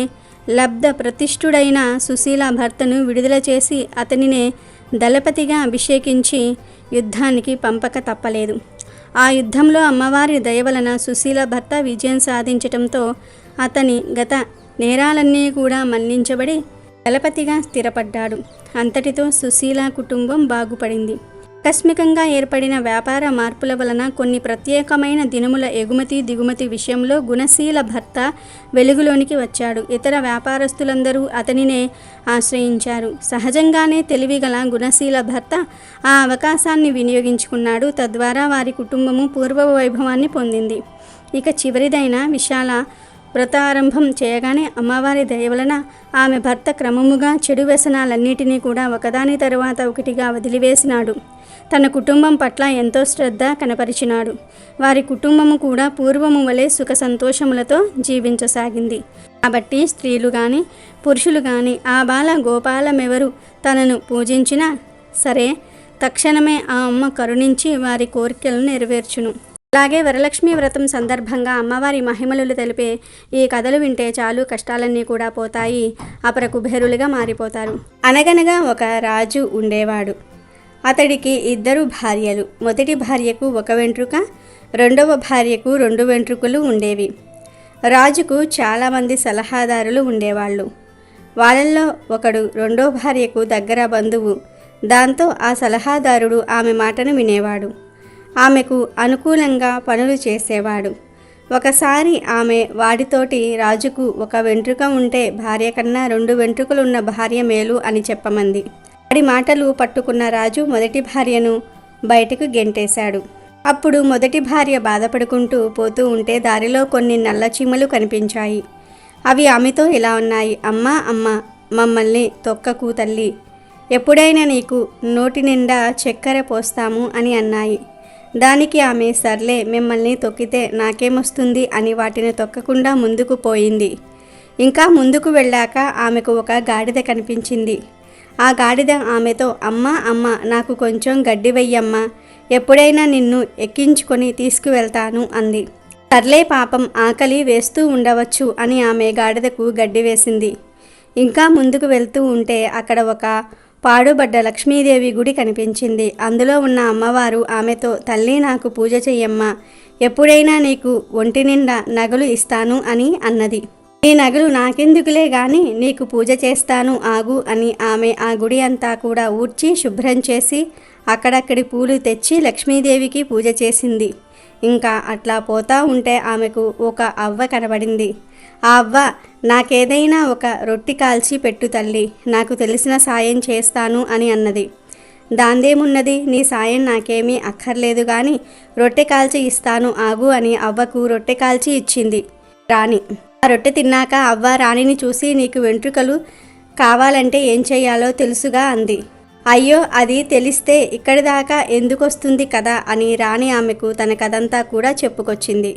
లబ్ధ ప్రతిష్ఠుడైన సుశీల భర్తను విడుదల చేసి అతనినే దళపతిగా అభిషేకించి యుద్ధానికి పంపక తప్పలేదు. ఆ యుద్ధంలో అమ్మవారి దయ వలన సుశీల భర్త విజయం సాధించటంతో అతని గత నేరాలన్నీ కూడా మన్నించబడి దళపతిగా స్థిరపడ్డాడు. అంతటితో సుశీల కుటుంబం బాగుపడింది. ఆకస్మికంగా ఏర్పడిన వ్యాపార మార్పుల వలన కొన్ని ప్రత్యేకమైన దినుముల ఎగుమతి దిగుమతి విషయంలో గుణశీల భర్త వెలుగులోనికి వచ్చాడు. ఇతర వ్యాపారస్తులందరూ అతనినే ఆశ్రయించారు. సహజంగానే తెలివిగల గుణశీల భర్త ఆ అవకాశాన్ని వినియోగించుకున్నాడు. తద్వారా వారి కుటుంబము పూర్వ వైభవాన్ని పొందింది. ఇక చివరిదైన విశాల వ్రతారంభం చేయగానే అమ్మవారి దయ వలన ఆమె భర్త క్రమముగా చెడు వ్యసనాలన్నిటినీ కూడా ఒకదాని తరువాత ఒకటిగా వదిలివేసినాడు. తన కుటుంబం పట్ల ఎంతో శ్రద్ధ కనపరిచినాడు. వారి కుటుంబము కూడా పూర్వము వలె సుఖ సంతోషములతో జీవించసాగింది. కాబట్టి స్త్రీలు కానీ పురుషులు కానీ ఆ బాల గోపాలమెవరు తనను పూజించినా సరే తక్షణమే ఆ అమ్మ కరుణించి వారి కోరికలను నెరవేర్చును. అలాగే వరలక్ష్మి వ్రతం సందర్భంగా అమ్మవారి మహిమలు తెలిపే ఈ కథలు వింటే చాలు కష్టాలన్నీ కూడా పోతాయి, అపర కుబేరులుగా మారిపోతారు. అనగనగా ఒక రాజు ఉండేవాడు. అతడికి 2 భార్యలు. మొదటి భార్యకు 1 వెంట్రుక, రెండవ భార్యకు 2 వెంట్రుకలు ఉండేవి. రాజుకు చాలామంది సలహాదారులు ఉండేవాళ్ళు. వాళ్ళల్లో ఒకడు రెండో భార్యకు దగ్గర బంధువు. దాంతో ఆ సలహాదారుడు ఆమె మాటను వినేవాడు. ఆమెకు అనుకూలంగా పనులు చేసేవాడు. ఒకసారి ఆమె వాడితోటి రాజుకు 1 వెంట్రుక ఉంటే భార్య కన్నా 2 వెంట్రుకలున్న భార్య మేలు అని చెప్పమంది. వాడి మాటలు పట్టుకున్న రాజు మొదటి భార్యను బయటకు గెంటేశాడు. అప్పుడు మొదటి భార్య బాధపడుకుంటూ పోతూ ఉంటే దారిలో కొన్ని నల్ల చీమలు కనిపించాయి. అవి ఆమెతో ఇలా ఉన్నాయి: అమ్మా అమ్మ, మమ్మల్ని తొక్కకు తల్లి, ఎప్పుడైనా నీకు నోటి నిండా చక్కెర పోస్తాము అని అన్నాయి. దానికి ఆమె సర్లే, మిమ్మల్ని తొక్కితే నాకేమొస్తుంది అని వాటిని తొక్కకుండా ముందుకు పోయింది. ఇంకా ముందుకు వెళ్ళాక ఆమెకు ఒక గాడిద కనిపించింది. ఆ గాడిద ఆమెతో అమ్మా అమ్మ, నాకు కొంచెం గడ్డి వెయ్యమ్మా, ఎప్పుడైనా నిన్ను ఎక్కించుకొని తీసుకువెళ్తాను అంది. సర్లే, పాపం ఆకలి వేస్తూ ఉండవచ్చు అని ఆమె గాడిదకు గడ్డి వేసింది. ఇంకా ముందుకు వెళ్తూ ఉంటే అక్కడ ఒక పాడుబడ్డ లక్ష్మీదేవి గుడి కనిపించింది. అందులో ఉన్న అమ్మవారు ఆమెతో, తల్లి నాకు పూజ చెయ్యమ్మా, ఎప్పుడైనా నీకు ఒంటి నిండా నగలు ఇస్తాను అని అన్నది. ఈ నగలు నాకెందుకులే గాని నీకు పూజ చేస్తాను ఆగు అని ఆమె ఆ గుడి అంతా కూడా ఊడ్చి శుభ్రం చేసి అక్కడక్కడి పూలు తెచ్చి లక్ష్మీదేవికి పూజ చేసింది. ఇంకా అట్లా పోతా ఉంటే ఆమెకు ఒక అవ్వ కనబడింది. ఆ అవ్వ, నాకేదైనా ఒక రొట్టి కాల్చి పెట్టు తల్లి, నాకు తెలిసిన సాయం చేస్తాను అని అన్నది. దాందేమున్నది, నీ సాయం నాకేమీ అక్కర్లేదు కానీ రొట్టె కాల్చి ఇస్తాను ఆగు అని అవ్వకు రొట్టె కాల్చి ఇచ్చింది రాణి. ఆ రొట్టె తిన్నాక అవ్వ రాణిని చూసి, నీకు వెంట్రుకలు కావాలంటే ఏం చెయ్యాలో తెలుసుగా అంది. అయ్యో, అది తెలిస్తే ఇక్కడి దాకా ఎందుకొస్తుంది కదా అని రాణి ఆమెకు తన కథంతా కూడా చెప్పుకొచ్చింది.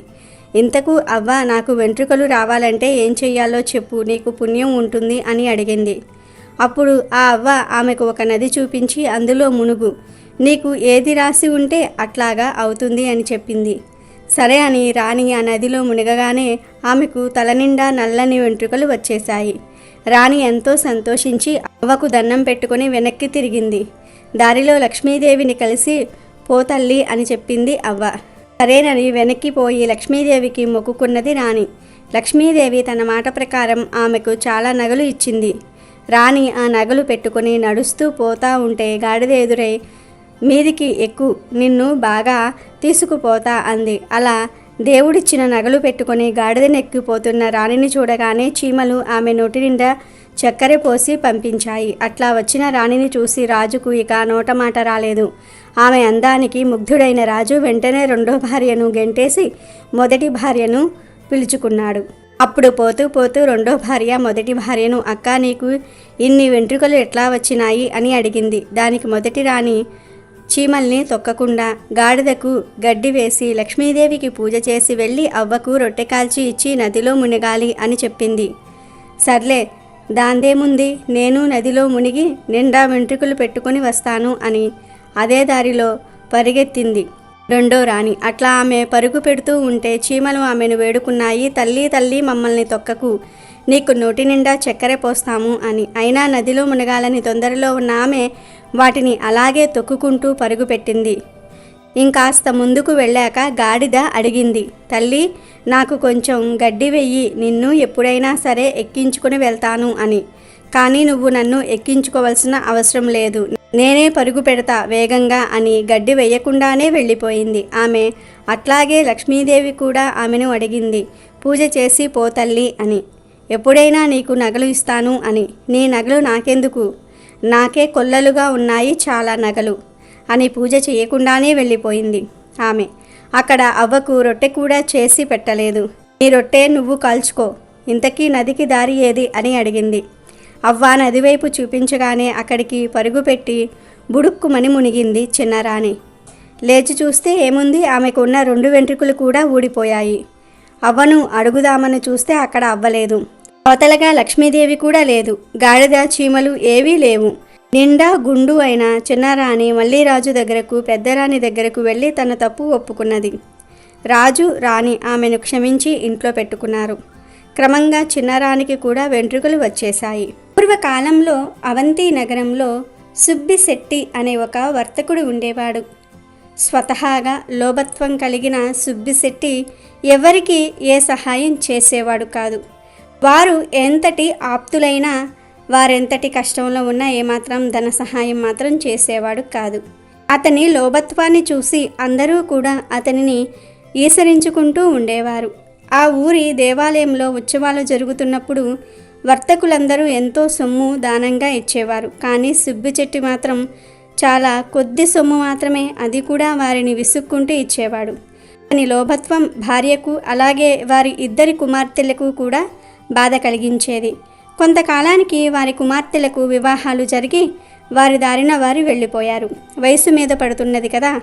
ఇంతకు అవ్వ, నాకు వెంట్రుకలు రావాలంటే ఏం చెయ్యాలో చెప్పు, నీకు పుణ్యం ఉంటుంది అని అడిగింది. అప్పుడు ఆ అవ్వ ఆమెకు ఒక నది చూపించి అందులో మునుగు, నీకు ఏది రాసి ఉంటే అట్లాగా అవుతుంది అని చెప్పింది. సరే అని రాణి ఆ నదిలో మునగగానే ఆమెకు తలనిండా నల్లని వెంట్రుకలు వచ్చేశాయి. రాణి ఎంతో సంతోషించి అవ్వకు దండం పెట్టుకుని వెనక్కి తిరిగింది. దారిలో లక్ష్మీదేవిని కలిసి పోతల్లి అని చెప్పింది అవ్వ. సరేనని వెనక్కి పోయి లక్ష్మీదేవికి మొక్కుకున్నది రాణి. లక్ష్మీదేవి తన మాట ప్రకారం ఆమెకు చాలా నగలు ఇచ్చింది. రాణి ఆ నగలు పెట్టుకుని నడుస్తూ పోతా ఉంటే గాడిద ఎదురై, మీదికి ఎక్కు, నిన్ను బాగా తీసుకుపోతా అంది. అలా దేవుడిచ్చిన నగలు పెట్టుకుని గాడిదనెక్కిపోతున్న రాణిని చూడగానే చీమలు ఆమె నోటి నిండా చక్కెర పోసి పంపించాయి. అట్లా వచ్చిన రాణిని చూసి రాజుకు ఇక నోటమాట రాలేదు. ఆమె అందానికి ముగ్ధుడైన రాజు వెంటనే రెండో భార్యను గెంటేసి మొదటి భార్యను పిలుచుకున్నాడు. అప్పుడు పోతూ పోతూ రెండో భార్య మొదటి భార్యను, అక్క, నీకు ఇన్ని వెంట్రుకలు ఎట్లా వచ్చినాయి అని అడిగింది. దానికి మొదటి రాణి, చీమల్ని తొక్కకుండా గాడిదకు గడ్డి వేసి లక్ష్మీదేవికి పూజ చేసి వెళ్ళి అవ్వకు రొట్టె కాల్చి ఇచ్చి నదిలో మునగాలి అని చెప్పింది. సర్లే, దాందేముంది, నేను నదిలో మునిగి నిండా వెంట్రుకలు పెట్టుకుని వస్తాను అని అదే దారిలో పరిగెత్తింది రెండో రాణి. అట్లా ఆమె పరుగు పెడుతూ ఉంటే చీమలు ఆమెను వేడుకున్నాయి, తల్లి తల్లి, మమ్మల్ని తొక్కకు, నీకు నోటి నిండా చక్కెర పోస్తాము అని. అయినా నదిలో మునగాలని తొందరలో ఉన్న ఆమె వాటిని అలాగే తొక్కుకుంటూ పరుగు పెట్టింది. ఇంకాస్త ముందుకు వెళ్ళాక గాడిద అడిగింది, తల్లి, నాకు కొంచెం గడ్డి వెయ్యి, నిన్ను ఎప్పుడైనా సరే ఎక్కించుకుని వెళ్తాను అని. కానీ నువ్వు నన్ను ఎక్కించుకోవాల్సిన అవసరం లేదు, నేనే పరుగు పెడతా వేగంగా అని గడ్డి వేయకుండానే వెళ్ళిపోయింది. ఆమె అట్లాగే లక్ష్మీదేవి కూడా ఆమెను అడిగింది, పూజ చేసి పోతల్లి అని. ఎప్పుడైనా నీకు నగలు ఇస్తాను అని. నీ నగలు నాకెందుకు, నాకే కొల్లలుగా ఉన్నాయి చాలా నగలు అని పూజ చేయకుండానే వెళ్ళిపోయింది ఆమె. అక్కడ అవ్వకు రొట్టె కూడా చేసి పెట్టలేదు. నీ రొట్టె నువ్వు కాల్చుకో, ఇంతకీ నదికి దారి ఏది అని అడిగింది. అవ్వ నదివైపు చూపించగానే అక్కడికి పరుగుపెట్టి బుడుక్కుమని మునిగింది చిన్నరాణి. లేచి చూస్తే ఏముంది, ఆమెకు ఉన్న 2 వెంట్రుకలు కూడా ఊడిపోయాయి. అవ్వను అడుగుదామని చూస్తే అక్కడ అవ్వలేదు. అవతలగా లక్ష్మీదేవి కూడా లేదు. గాడిద, చీమలు ఏవీ లేవు. నిండా గుండు అయిన చిన్నరాణి మళ్ళీ రాజు దగ్గరకు, పెద్దరాణి దగ్గరకు వెళ్ళి తన తప్పు ఒప్పుకున్నది. రాజు, రాణి ఆమెను క్షమించి ఇంట్లో పెట్టుకున్నారు. క్రమంగా చిన్నరాణికి కూడా వెంట్రుకలు వచ్చేశాయి. పూర్వకాలంలో అవంతి నగరంలో సుబ్బిశెట్టి అనే ఒక వర్తకుడు ఉండేవాడు. స్వతహాగా లోభత్వం కలిగిన సుబ్బిశెట్టి ఎవరికి ఏ సహాయం చేసేవాడు కాదు. వారు ఎంతటి ఆప్తులైనా, వారెంతటి కష్టంలో ఉన్నా ఏమాత్రం ధన సహాయం మాత్రం చేసేవాడు కాదు. అతని లోభత్వాన్ని చూసి అందరూ కూడా అతనిని ఈసరించుకుంటూ ఉండేవారు. ఆ ఊరి దేవాలయంలో ఉత్సవాలు జరుగుతున్నప్పుడు వర్తకులందరూ ఎంతో సొమ్ము దానంగా ఇచ్చేవారు. కానీ సుబ్బిశెట్టి మాత్రం చాలా కొద్ది సొమ్ము మాత్రమే, అది కూడా వారిని విసుక్కుంటూ ఇచ్చేవాడు. అతని లోభత్వం భార్యకు అలాగే వారి 2 కుమార్తెలకు కూడా బాధ కలిగించేది. కొంతకాలానికి వారి కుమార్తెలకు వివాహాలు జరిగి వారి దారిన వారు వెళ్ళిపోయారు. వయసు మీద పడుతున్నది కదా,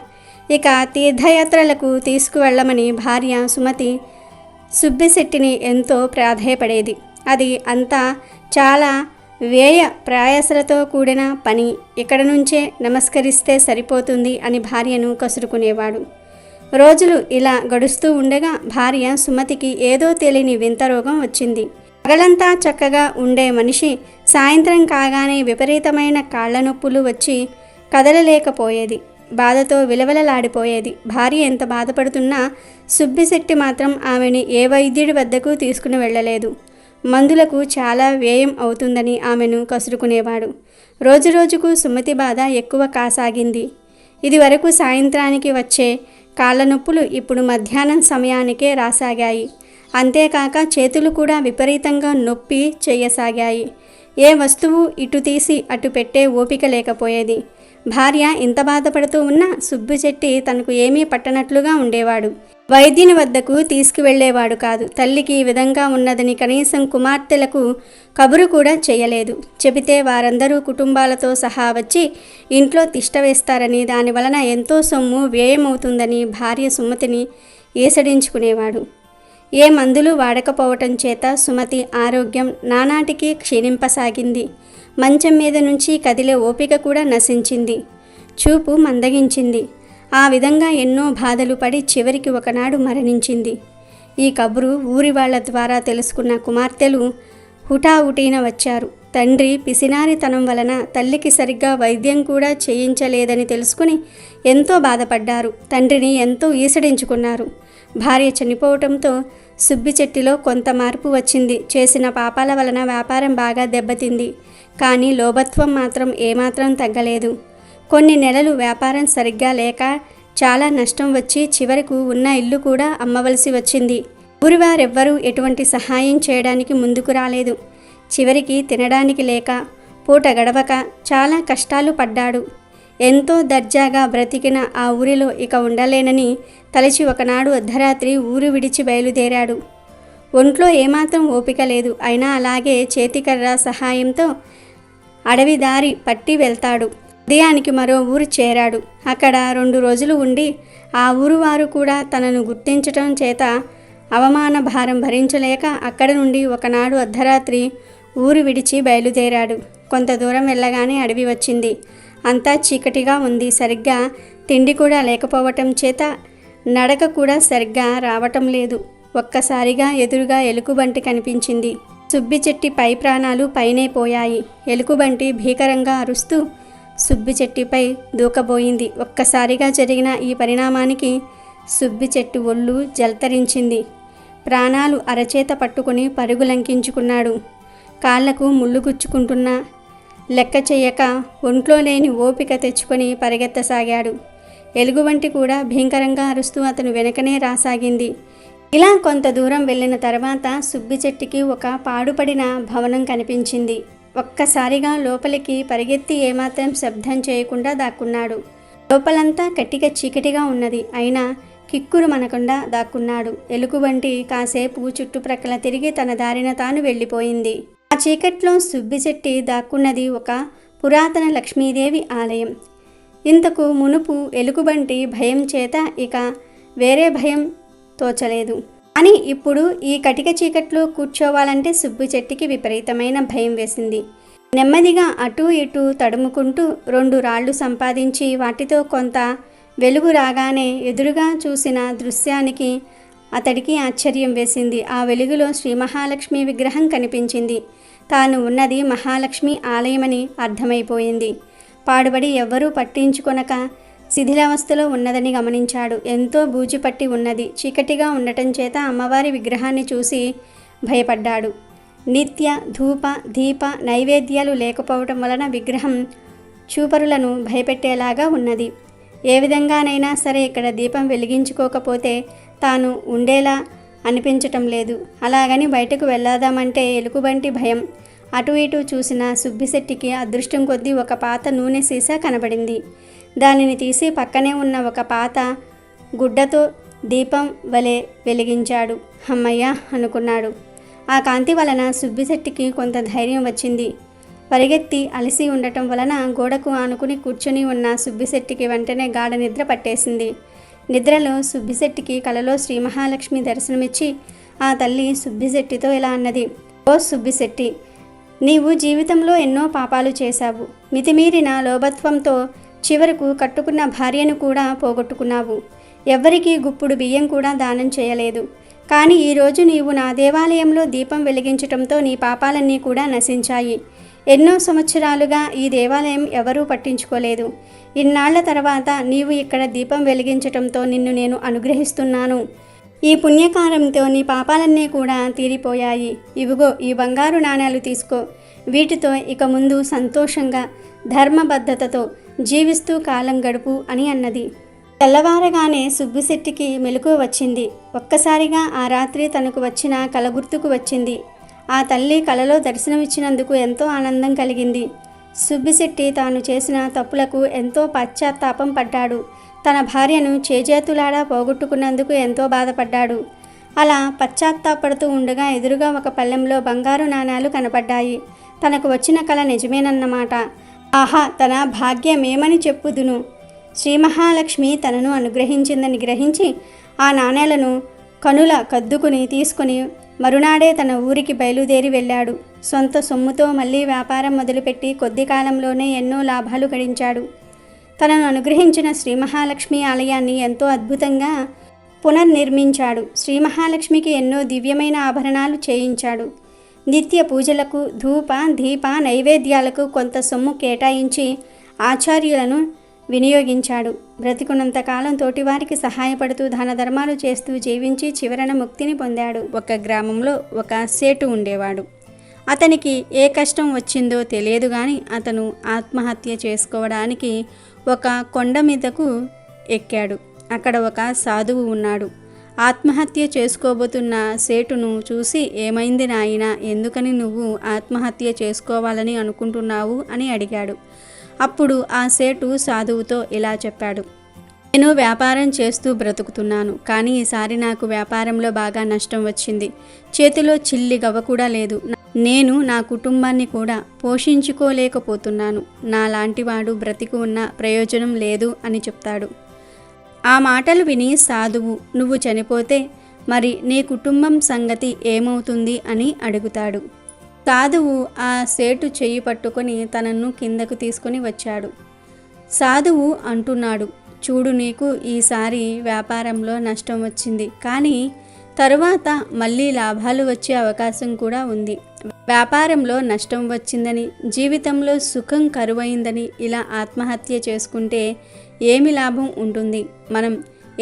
ఇక తీర్థయాత్రలకు తీసుకువెళ్ళమని భార్య సుమతి సుబ్బిశెట్టిని ఎంతో ప్రాధేయపడేది. అది అంతా చాలా వ్యయ ప్రయాసలతో కూడిన పని, ఇక్కడ నుంచే నమస్కరిస్తే సరిపోతుంది అని భార్యను కసురుకునేవాడు. రోజులు ఇలా గడుస్తూ ఉండగా భార్య సుమతికి ఏదో తెలియని వింత రోగం వచ్చింది. పగలంతా చక్కగా ఉండే మనిషి సాయంత్రం కాగానే విపరీతమైన కాళ్ల నొప్పులు వచ్చి కదలలేకపోయేది. బాధతో విలవలలాడిపోయేది. భార్య ఎంత బాధపడుతున్నా సుబ్బిశెట్టి మాత్రం ఆమెని ఏ వైద్యుడి వద్దకు తీసుకుని వెళ్ళలేదు. మందులకు చాలా వ్యయం అవుతుందని ఆమెను కసురుకునేవాడు. రోజురోజుకు సుమతి బాధ ఎక్కువ కాసాగింది. ఇది వరకు సాయంత్రానికి వచ్చే కాళ్ళ నొప్పులు ఇప్పుడు మధ్యాహ్నం సమయానికే రాసాగాయి. అంతేకాక చేతులు కూడా విపరీతంగా నొప్పి చేయసాగాయి. ఏ వస్తువు ఇటు తీసి అటు పెట్టే ఓపిక లేకపోయేది. భార్య ఇంత బాధపడుతూ ఉన్నా సుబ్బిశెట్టి తనకు ఏమీ పట్టనట్లుగా ఉండేవాడు. వైద్యుని వద్దకు తీసుకువెళ్లేవాడు కాదు. తల్లికి ఈ విధంగా ఉన్నదని కనీసం కుమార్తెలకు కబురు కూడా చేయలేదు. చెబితే వారందరూ కుటుంబాలతో సహా వచ్చి ఇంట్లో తిష్ట వేస్తారని, దానివలన ఎంతో సొమ్ము వ్యయమవుతుందని భార్య సుమతిని ఈసడించుకునేవాడు. ఏ మందులు వాడకపోవటం చేత సుమతి ఆరోగ్యం నానాటికి క్షీణింపసాగింది. మంచం మీద నుంచి కదిలే ఓపిక కూడా నశించింది. చూపు మందగించింది. ఆ విధంగా ఎన్నో బాధలు పడి చివరికి ఒకనాడు మరణించింది. ఈ కబురు ఊరి వాళ్ల ద్వారా తెలుసుకున్న కుమార్తెలు హుటాహుటీన వచ్చారు. తండ్రి పిసినారితనం వలన తల్లికి సరిగ్గా వైద్యం కూడా చేయించలేదని తెలుసుకుని ఎంతో బాధపడ్డారు. తండ్రిని ఎంతో ఈసడించుకున్నారు. భార్య చనిపోవటంతో సుబ్బిచెట్టిలో కొంత మార్పు వచ్చింది. చేసిన పాపాల వలన వ్యాపారం బాగా దెబ్బతింది. కానీ లోభత్వం మాత్రం ఏమాత్రం తగ్గలేదు. కొన్ని నెలలు వ్యాపారం సరిగ్గా లేక చాలా నష్టం వచ్చి చివరకు ఉన్న ఇల్లు కూడా అమ్మవలసి వచ్చింది. ఊరివారెవ్వరూ ఎటువంటి సహాయం చేయడానికి ముందుకు రాలేదు. చివరికి తినడానికి లేక పూట గడవక చాలా కష్టాలు పడ్డాడు. ఎంతో దర్జాగా బ్రతికిన ఆ ఊరిలో ఇక ఉండలేనని తలచి ఒకనాడు అర్ధరాత్రి ఊరు విడిచి బయలుదేరాడు. ఒంట్లో ఏమాత్రం ఓపిక లేదు. అయినా అలాగే చేతికర్ర సహాయంతో అడవి దారి పట్టి వెళ్తాడు. ఉదయానికి మరో ఊరు చేరాడు. అక్కడ 2 రోజులు ఉండి ఆ ఊరు వారు కూడా తనను గుర్తించటం చేత అవమాన భారం భరించలేక అక్కడ నుండి ఒకనాడు అర్ధరాత్రి ఊరు విడిచి బయలుదేరాడు. కొంత దూరం వెళ్ళగానే అడవి వచ్చింది. అంతా చీకటిగా ఉంది. సరిగ్గా తిండి కూడా లేకపోవటం చేత నడక కూడా సరిగ్గా రావటం లేదు. ఒక్కసారిగా ఎదురుగా ఎలుగుబంటి కనిపించింది. సుబ్బిచెట్టి పై ప్రాణాలు పైనే పోయాయి. ఎలుగుబంటి భీకరంగా అరుస్తూ సుబ్బిచెట్టిపై దూకబోయింది. ఒక్కసారిగా జరిగిన ఈ పరిణామానికి సుబ్బిచెట్టు ఒళ్ళు జల్తరించింది. ప్రాణాలు అరచేత పట్టుకుని పరుగులంకించుకున్నాడు. కాళ్లకు ముళ్ళు గుచ్చుకుంటున్నా లెక్క చేయక ఒంట్లో లేని ఓపిక తెచ్చుకొని పరిగెత్తసాగాడు. ఎలుగుబంటి కూడా భీకరంగా అరుస్తూ అతను వెనకనే రాసాగింది. ఇలా కొంత దూరం వెళ్ళిన తర్వాత సుబ్బిచెట్టికి ఒక పాడుపడిన భవనం కనిపించింది. ఒక్కసారిగా లోపలికి పరిగెత్తి ఏమాత్రం శబ్దం చేయకుండా దాక్కున్నాడు. లోపలంతా కట్టిగా చీకటిగా ఉన్నది. అయినా కిక్కురు మనకుండా దాక్కున్నాడు. ఎలుగుబంటి కాసేపు చుట్టుప్రక్కల తిరిగి తన దారిన తాను వెళ్ళిపోయింది. ఆ చీకట్లో సుబ్బిచెట్టి దాక్కున్నది ఒక పురాతన లక్ష్మీదేవి ఆలయం. ఇంతకు మునుపు ఎలుగుబంటి భయం చేత ఇక వేరే భయం తోచలేదు. అని ఇప్పుడు ఈ కటిక చీకట్లో కూర్చోవాలంటే సుబ్బిచెట్టికి విపరీతమైన భయం వేసింది. నెమ్మదిగా అటూ ఇటూ తడుముకుంటూ 2 రాళ్లు సంపాదించి వాటితో కొంత వెలుగు రాగానే ఎదురుగా చూసిన దృశ్యానికి అతడికి ఆశ్చర్యం వేసింది. ఆ వెలుగులో శ్రీ మహాలక్ష్మి విగ్రహం కనిపించింది. తాను ఉన్నది మహాలక్ష్మి ఆలయమని అర్థమైపోయింది. పాడుబడి ఎవ్వరూ పట్టించుకొనక శిథిలావస్థలో ఉన్నదని గమనించాడు. ఎంతో బూజుపట్టి ఉన్నది. చీకటిగా ఉండటం చేత అమ్మవారి విగ్రహాన్ని చూసి భయపడ్డాడు. నిత్య ధూప దీప నైవేద్యాలు లేకపోవటం వలన విగ్రహం చూపరులను భయపెట్టేలాగా ఉన్నది. ఏ విధంగానైనా సరే ఇక్కడ దీపం వెలిగించుకోకపోతే తాను ఉండేలా అనిపించటం లేదు. అలాగని బయటకు వెళ్ళదామంటే ఎలుగుబంటి భయం. అటు ఇటు చూసిన సుబ్బిశెట్టికి అదృష్టం కొద్దీ ఒక పాత నూనె సీసా కనబడింది. దానిని తీసి పక్కనే ఉన్న ఒక పాత గుడ్డతో దీపం వలె వెలిగించాడు. అమ్మయ్య అనుకున్నాడు. ఆ కాంతి వలన సుబ్బిశెట్టికి కొంత ధైర్యం వచ్చింది. పరిగెత్తి అలసి ఉండటం వలన గోడకు ఆనుకుని కూర్చుని ఉన్న సుబ్బిశెట్టికి వెంటనే గాఢ నిద్ర పట్టేసింది. నిద్రలో సుబ్బిశెట్టికి కలలో శ్రీ మహాలక్ష్మి దర్శనమిచ్చి ఆ తల్లి సుబ్బిశెట్టితో ఇలా అన్నది. ఓ సుబ్బిశెట్టి, నీవు జీవితంలో ఎన్నో పాపాలు చేశావు. మితిమీరిన లోభత్వంతో చివరకు కట్టుకున్న భార్యను కూడా పోగొట్టుకున్నావు. ఎవ్వరికీ గుప్పుడు బియ్యం కూడా దానం చేయలేదు. కానీ ఈరోజు నీవు నా దేవాలయంలో దీపం వెలిగించటంతో నీ పాపాలన్నీ కూడా నశించాయి. ఎన్నో సంవత్సరాలుగా ఈ దేవాలయం ఎవరూ పట్టించుకోలేదు. ఇన్నాళ్ల తర్వాత నీవు ఇక్కడ దీపం వెలిగించటంతో నిన్ను నేను అనుగ్రహిస్తున్నాను. ఈ పుణ్యకారంతో నీ పాపాలన్నీ కూడా తీరిపోయాయి. ఇవిగో ఈ బంగారు నాణేలు తీసుకో. వీటితో ఇక ముందు సంతోషంగా ధర్మబద్ధతతో జీవిస్తూ కాలం గడుపు అని అన్నది. తెల్లవారగానే సుబ్బిశెట్టికి మెలకువ వచ్చింది. ఒక్కసారిగా ఆ రాత్రి తనకు వచ్చిన కల గుర్తుకు వచ్చింది. ఆ తల్లి కలలో దర్శనమిచ్చినందుకు ఎంతో ఆనందం కలిగింది. సుబ్బిశెట్టి తాను చేసిన తప్పులకు ఎంతో పశ్చాత్తాపం పడ్డాడు. తన భార్యను చేజేతులాడా పోగొట్టుకున్నందుకు ఎంతో బాధపడ్డాడు. అలా పశ్చాత్తాపడుతూ ఉండగా ఎదురుగా ఒక పళ్ళెంలో బంగారు నాణాలు కనపడ్డాయి. తనకు వచ్చిన కల నిజమేనన్నమాట. ఆహా, తన భాగ్యమేమని చెప్పుదును. శ్రీ మహాలక్ష్మి తనను అనుగ్రహించిందని గ్రహించి ఆ నాణేలను కనుల కద్దుకుని తీసుకుని మరునాడే తన ఊరికి బయలుదేరి వెళ్ళాడు. సొంత సొమ్ముతో మళ్ళీ వ్యాపారం మొదలుపెట్టి కొద్ది కాలంలోనే ఎన్నో లాభాలు గడించాడు. తనను అనుగ్రహించిన శ్రీ మహాలక్ష్మి ఆలయాన్ని ఎంతో అద్భుతంగా పునర్నిర్మించాడు. శ్రీ మహాలక్ష్మికి ఎన్నో దివ్యమైన ఆభరణాలు చేయించాడు. నిత్య పూజలకు, ధూప దీప నైవేద్యాలకు కొంత సొమ్ము కేటాయించి ఆచార్యులను వినియోగించాడు. బ్రతికున్నంతకాలం తోటివారికి సహాయపడుతూ దాన ధర్మాలు చేస్తూ జీవించి చివరన ముక్తిని పొందాడు. ఒక గ్రామంలో ఒక సేటు ఉండేవాడు. అతనికి ఏ కష్టం వచ్చిందో తెలియదు కానీ అతను ఆత్మహత్య చేసుకోవడానికి ఒక కొండ మీదకు ఎక్కాడు. అక్కడ ఒక సాధువు ఉన్నాడు. ఆత్మహత్య చేసుకోబోతున్న సేటును చూసి, ఏమైంది నాయనా, ఎందుకని నువ్వు ఆత్మహత్య చేసుకోవాలని అనుకుంటున్నావు అని అడిగాడు. అప్పుడు ఆ సేటు సాధువుతో ఇలా చెప్పాడు: నేను వ్యాపారం చేస్తూ బ్రతుకుతున్నాను, కానీ ఈసారి నాకు వ్యాపారంలో బాగా నష్టం వచ్చింది. చేతిలో చిల్లి గవ్వ కూడా లేదు. నేను నా కుటుంబాన్ని కూడా పోషించుకోలేకపోతున్నాను. నాలాంటివాడు బ్రతికి ఉన్న ప్రయోజనం లేదు అని చెప్తాడు. ఆ మాటలు విని సాధువు, నువ్వు చనిపోతే మరి నీ కుటుంబం సంగతి ఏమవుతుంది అని అడుగుతాడు. సాధువు ఆ సేటు చెయ్యి పట్టుకొని తనను కిందకు తీసుకొని వచ్చాడు. సాధువు అంటున్నాడు, చూడు, నీకు ఈసారి వ్యాపారంలో నష్టం వచ్చింది, కానీ తరువాత మళ్ళీ లాభాలు వచ్చే అవకాశం కూడా ఉంది. వ్యాపారంలో నష్టం వచ్చిందని, జీవితంలో సుఖం కరువైందని ఇలా ఆత్మహత్య చేసుకుంటే ఏమి లాభం ఉంటుంది? మనం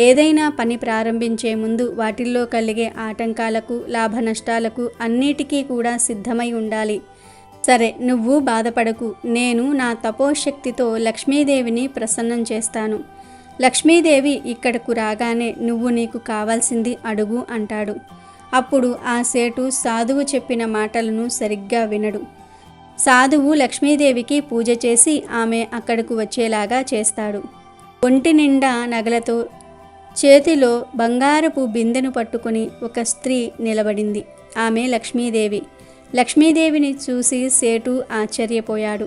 ఏదైనా పని ప్రారంభించే ముందు వాటిల్లో కలిగే ఆటంకాలకు, లాభ నష్టాలకు అన్నిటికీ కూడా సిద్ధమై ఉండాలి. సరే, నువ్వు బాధపడకు. నేను నా తపోశక్తితో లక్ష్మీదేవిని ప్రసన్నం చేస్తాను. లక్ష్మీదేవి ఇక్కడకు రాగానే నువ్వు నీకు కావాల్సింది అడుగు అంటాడు. అప్పుడు ఆ సేటు సాధువు చెప్పిన మాటలను సరిగ్గా వినడు. సాధువు లక్ష్మీదేవికి పూజ చేసి ఆమె అక్కడకు వచ్చేలాగా చేస్తాడు. ఒంటి నిండా నగలతో చేతిలో బంగారపు బిందెను పట్టుకుని ఒక స్త్రీ నిలబడింది. ఆమె లక్ష్మీదేవి. లక్ష్మీదేవిని చూసి సేటు ఆశ్చర్యపోయాడు.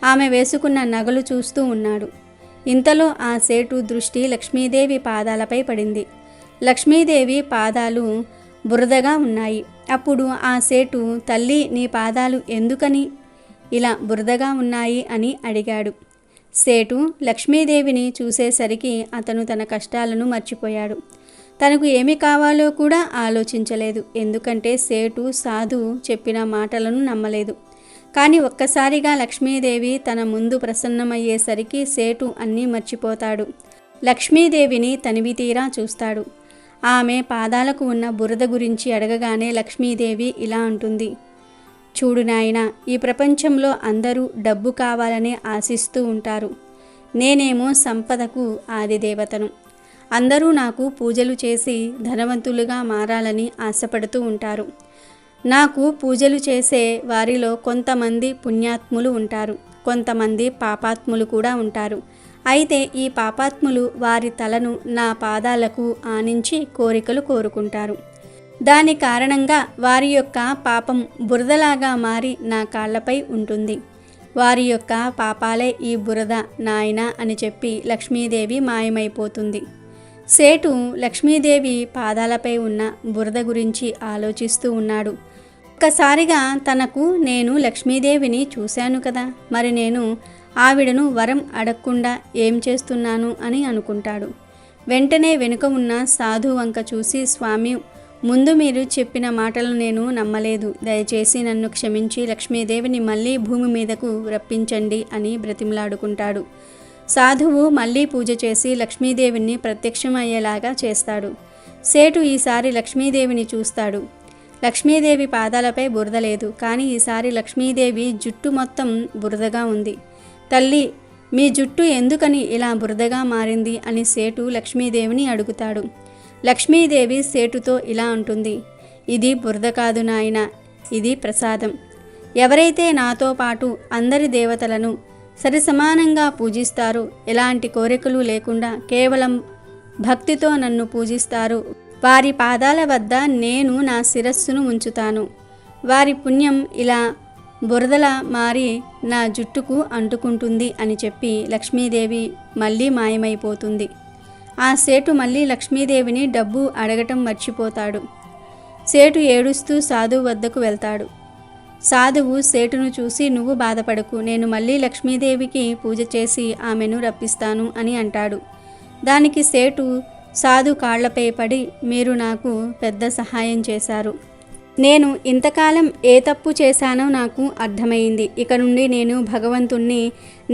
ఆమె వేసుకున్న నగలు చూస్తూ ఉన్నాడు. ఇంతలో ఆ సేటు దృష్టి లక్ష్మీదేవి పాదాలపై పడింది. లక్ష్మీదేవి పాదాలు బురదగా ఉన్నాయి. అప్పుడు ఆ సేటు, తల్లి, నీ పాదాలు ఎందుకని ఇలా బురదగా ఉన్నాయి అని అడిగాడు. సేటు లక్ష్మీదేవిని చూసేసరికి అతను తన కష్టాలను మర్చిపోయాడు. తనకు ఏమి కావాలో కూడా ఆలోచించలేదు. ఎందుకంటే సేటు సాధువు చెప్పిన మాటలను నమ్మలేదు. కానీ ఒక్కసారిగా లక్ష్మీదేవి తన ముందు ప్రసన్నమయ్యేసరికి సేటు అన్నీ మర్చిపోతాడు. లక్ష్మీదేవిని తనివి తీరా చూస్తాడు. ఆమె పాదాలకు ఉన్న బురద గురించి అడగగానే లక్ష్మీదేవి ఇలా అంటుంది: చూడు నాయనా, ఈ ప్రపంచంలో అందరూ డబ్బు కావాలని ఆశిస్తూ ఉంటారు. నేనేమో సంపదకు ఆదిదేవతను. అందరూ నాకు పూజలు చేసి ధనవంతులుగా మారాలని ఆశపడుతూ ఉంటారు. నాకు పూజలు చేసే వారిలో కొంతమంది పుణ్యాత్ములు ఉంటారు, కొంతమంది పాపాత్ములు కూడా ఉంటారు. అయితే ఈ పాపాత్ములు వారి తలను నా పాదాలకు ఆనించి కోరికలు కోరుకుంటారు. దాని కారణంగా వారి యొక్క పాపం బురదలాగా మారి నా కాళ్ళపై ఉంటుంది. వారి యొక్క పాపాలే ఈ బురద నాయనా అని చెప్పి లక్ష్మీదేవి మాయమైపోతుంది. సేటు లక్ష్మీదేవి పాదాలపై ఉన్న బురద గురించి ఆలోచిస్తూ ఉన్నాడు. ఒక్కసారిగా తనకు, నేను లక్ష్మీదేవిని చూశాను కదా, మరి నేను ఆవిడను వరం అడగకుండా ఏం చేస్తున్నాను అని అనుకుంటాడు. వెంటనే వెనుక ఉన్న సాధు వంక చూసి, స్వామి, ముందు మీరు చెప్పిన మాటలు నేను నమ్మలేదు. దయచేసి నన్ను క్షమించి లక్ష్మీదేవిని మళ్ళీ భూమి మీదకు రప్పించండి అని బ్రతిమలాడుకుంటాడు. సాధువు మళ్ళీ పూజ చేసి లక్ష్మీదేవిని ప్రత్యక్షమయ్యేలాగా చేస్తాడు. సేటు ఈసారి లక్ష్మీదేవిని చూస్తాడు. లక్ష్మీదేవి పాదాలపై బురద లేదు, కానీ ఈసారి లక్ష్మీదేవి జుట్టు మొత్తం బురదగా ఉంది. తల్లి, మీ జుట్టు ఎందుకని ఇలా బురదగా మారింది అని సేటు లక్ష్మీదేవిని అడుగుతాడు. లక్ష్మీదేవి సేటుతో ఇలా అంటుంది: ఇది బురద కాదు నాయనా, ఇది ప్రసాదం. ఎవరైతే నాతో పాటు అందరి దేవతలను సరిసమానంగా పూజిస్తారో, ఎలాంటి కోరికలు లేకుండా కేవలం భక్తితో నన్ను పూజిస్తారో, వారి పాదాల వద్ద నేను నా శిరస్సును ఉంచుతాను. వారి పుణ్యం ఇలా బురదలా మారి నా జుట్టుకు అంటుకుంటుంది అని చెప్పి లక్ష్మీదేవి మళ్ళీ మాయమైపోతుంది. ఆ సేటు మళ్ళీ లక్ష్మీదేవిని డబ్బు అడగటం మర్చిపోతాడు. సేటు ఏడుస్తూ సాధువు వద్దకు వెళ్తాడు. సాధువు సేటును చూసి, నువ్వు బాధపడకు, నేను మళ్ళీ లక్ష్మీదేవికి పూజ చేసి ఆమెను రప్పిస్తాను అని అంటాడు. దానికి సేటు సాధు కాళ్లపై పడి, మీరు నాకు పెద్ద సహాయం చేశారు. నేను ఇంతకాలం ఏ తప్పు చేశానో నాకు అర్థమైంది. ఇక నుండి నేను భగవంతుణ్ణి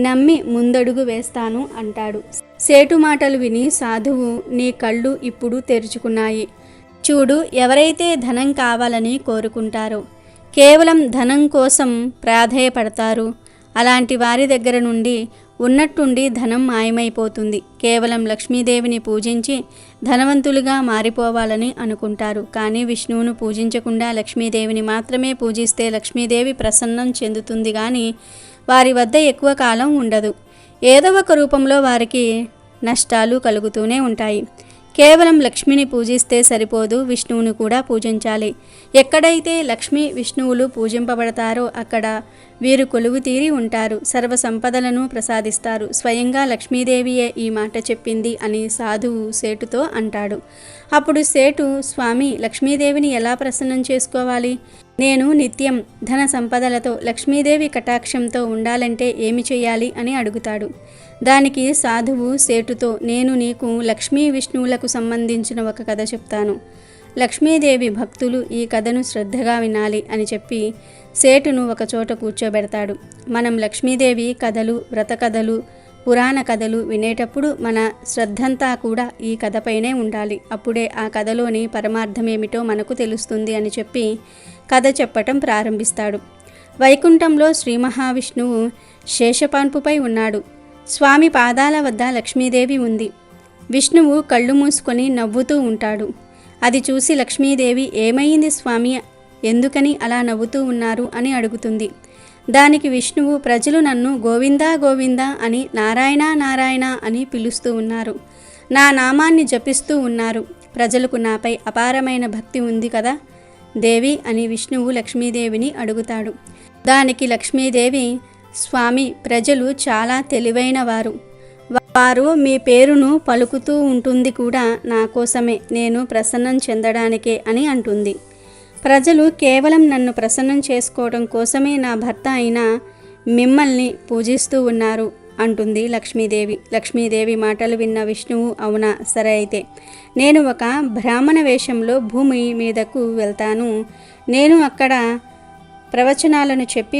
నమ్మి ముందడుగు వేస్తాను అంటాడు. సేటు మాటలు విని సాధువు, నీ కళ్ళు ఇప్పుడు తెరుచుకున్నాయి. చూడు, ఎవరైతే ధనం కావాలని కోరుకుంటారో, కేవలం ధనం కోసం ప్రాధేయపడతారు, అలాంటి వారి దగ్గర నుండి ఉన్నట్టుండి ధనం మాయమైపోతుంది. కేవలం లక్ష్మీదేవిని పూజించి ధనవంతులుగా మారిపోవాలని అనుకుంటారు. కానీ విష్ణువును పూజించకుండా లక్ష్మీదేవిని మాత్రమే పూజిస్తే లక్ష్మీదేవి ప్రసన్నం చెందుతుంది, కానీ వారి వద్ద ఎక్కువ కాలం ఉండదు. ఏదో ఒక రూపంలో వారికి నష్టాలు కలుగుతూనే ఉంటాయి. కేవలం లక్ష్మిని పూజిస్తే సరిపోదు, విష్ణువును కూడా పూజించాలి. ఎక్కడైతే లక్ష్మి విష్ణువులు పూజింపబడతారో అక్కడ వీరు కొలువు తీరి ఉంటారు, సర్వ సంపదలను ప్రసాదిస్తారు. స్వయంగా లక్ష్మీదేవియే ఈ మాట చెప్పింది అని సాధువు సేటుతో అంటాడు. అప్పుడు సేటు, స్వామి, లక్ష్మీదేవిని ఎలా ప్రసన్నం చేసుకోవాలి? నేను నిత్యం ధన సంపదలతో లక్ష్మీదేవి కటాక్షంతో ఉండాలంటే ఏమి చేయాలి అని అడుగుతాడు. దానికి సాధువు సేటుతో, నేను నీకు లక్ష్మీ విష్ణువులకు సంబంధించిన ఒక కథ చెప్తాను. లక్ష్మీదేవి భక్తులు ఈ కథను శ్రద్ధగా వినాలి అని చెప్పి సేటును ఒక చోట కూర్చోబెడతాడు. మనం లక్ష్మీదేవి కథలు, వ్రత కథలు, పురాణ కథలు వినేటప్పుడు మన శ్రద్ధంతా కూడా ఈ కథపైనే ఉండాలి. అప్పుడే ఆ కథలోని పరమార్థమేమిటో మనకు తెలుస్తుంది అని చెప్పి కథ చెప్పటం ప్రారంభిస్తాడు. వైకుంఠంలో శ్రీ మహావిష్ణువు శేషపాన్పుపై ఉన్నాడు. స్వామి పాదాల వద్ద లక్ష్మీదేవి ఉంది. విష్ణువు కళ్ళు మూసుకొని నవ్వుతూ ఉంటాడు. అది చూసి లక్ష్మీదేవి, ఏమైంది స్వామి, ఎందుకని అలా నవ్వుతూ ఉన్నారు అని అడుగుతుంది. దానికి విష్ణువు, ప్రజలు నన్ను గోవిందా గోవిందా అని, నారాయణ నారాయణ అని పిలుస్తూ ఉన్నారు. నా నామాన్ని జపిస్తూ ఉన్నారు. ప్రజలకు నాపై అపారమైన భక్తి ఉంది కదా దేవి అని విష్ణువు లక్ష్మీదేవిని అడుగుతాడు. దానికి లక్ష్మీదేవి, స్వామి, ప్రజలు చాలా తెలివైన వారు. వారు మీ పేరును పలుకుతూ ఉంటుంది కూడా నా కోసమే, నేను ప్రసన్నం చెందడానికే అని అంటుంది. ప్రజలు కేవలం నన్ను ప్రసన్నం చేసుకోవడం కోసమే నా భర్త అయిన మిమ్మల్ని పూజిస్తూ ఉన్నారు అంటుంది లక్ష్మీదేవి. లక్ష్మీదేవి మాటలు విన్న విష్ణువు, అవునా, సరే అయితే నేను ఒక బ్రాహ్మణ వేషంలో భూమి మీదకు వెళ్తాను. నేను అక్కడ ప్రవచనాలను చెప్పి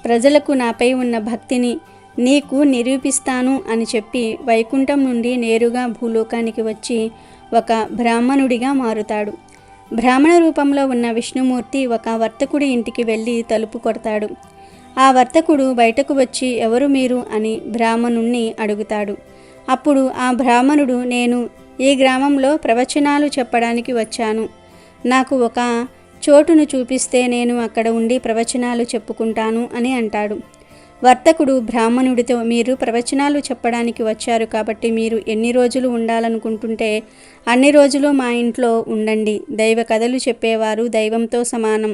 ప్రజలకు నాపై ఉన్న భక్తిని నీకు నిరూపిస్తాను అని చెప్పి వైకుంఠం నుండి నేరుగా భూలోకానికి వచ్చి ఒక బ్రాహ్మణుడిగా మారుతాడు. బ్రాహ్మణ రూపంలో ఉన్న విష్ణుమూర్తి ఒక వర్తకుడి ఇంటికి వెళ్ళి తలుపు కొడతాడు. ఆ వర్తకుడు బయటకు వచ్చి, ఎవరు మీరు అని బ్రాహ్మణుణ్ణి అడుగుతాడు. అప్పుడు ఆ బ్రాహ్మణుడు, నేను ఈ గ్రామంలో ప్రవచనాలు చెప్పడానికి వచ్చాను. నాకు ఒక చోటును చూపిస్తే నేను అక్కడ ఉండి ప్రవచనాలు చెప్పుకుంటాను అని అంటాడు. వర్తకుడు బ్రాహ్మణుడితో, మీరు ప్రవచనాలు చెప్పడానికి వచ్చారు కాబట్టి మీరు ఎన్ని రోజులు ఉండాలనుకుంటుంటే అన్ని రోజులు మా ఇంట్లో ఉండండి. దైవ కథలు చెప్పేవారు దైవంతో సమానం.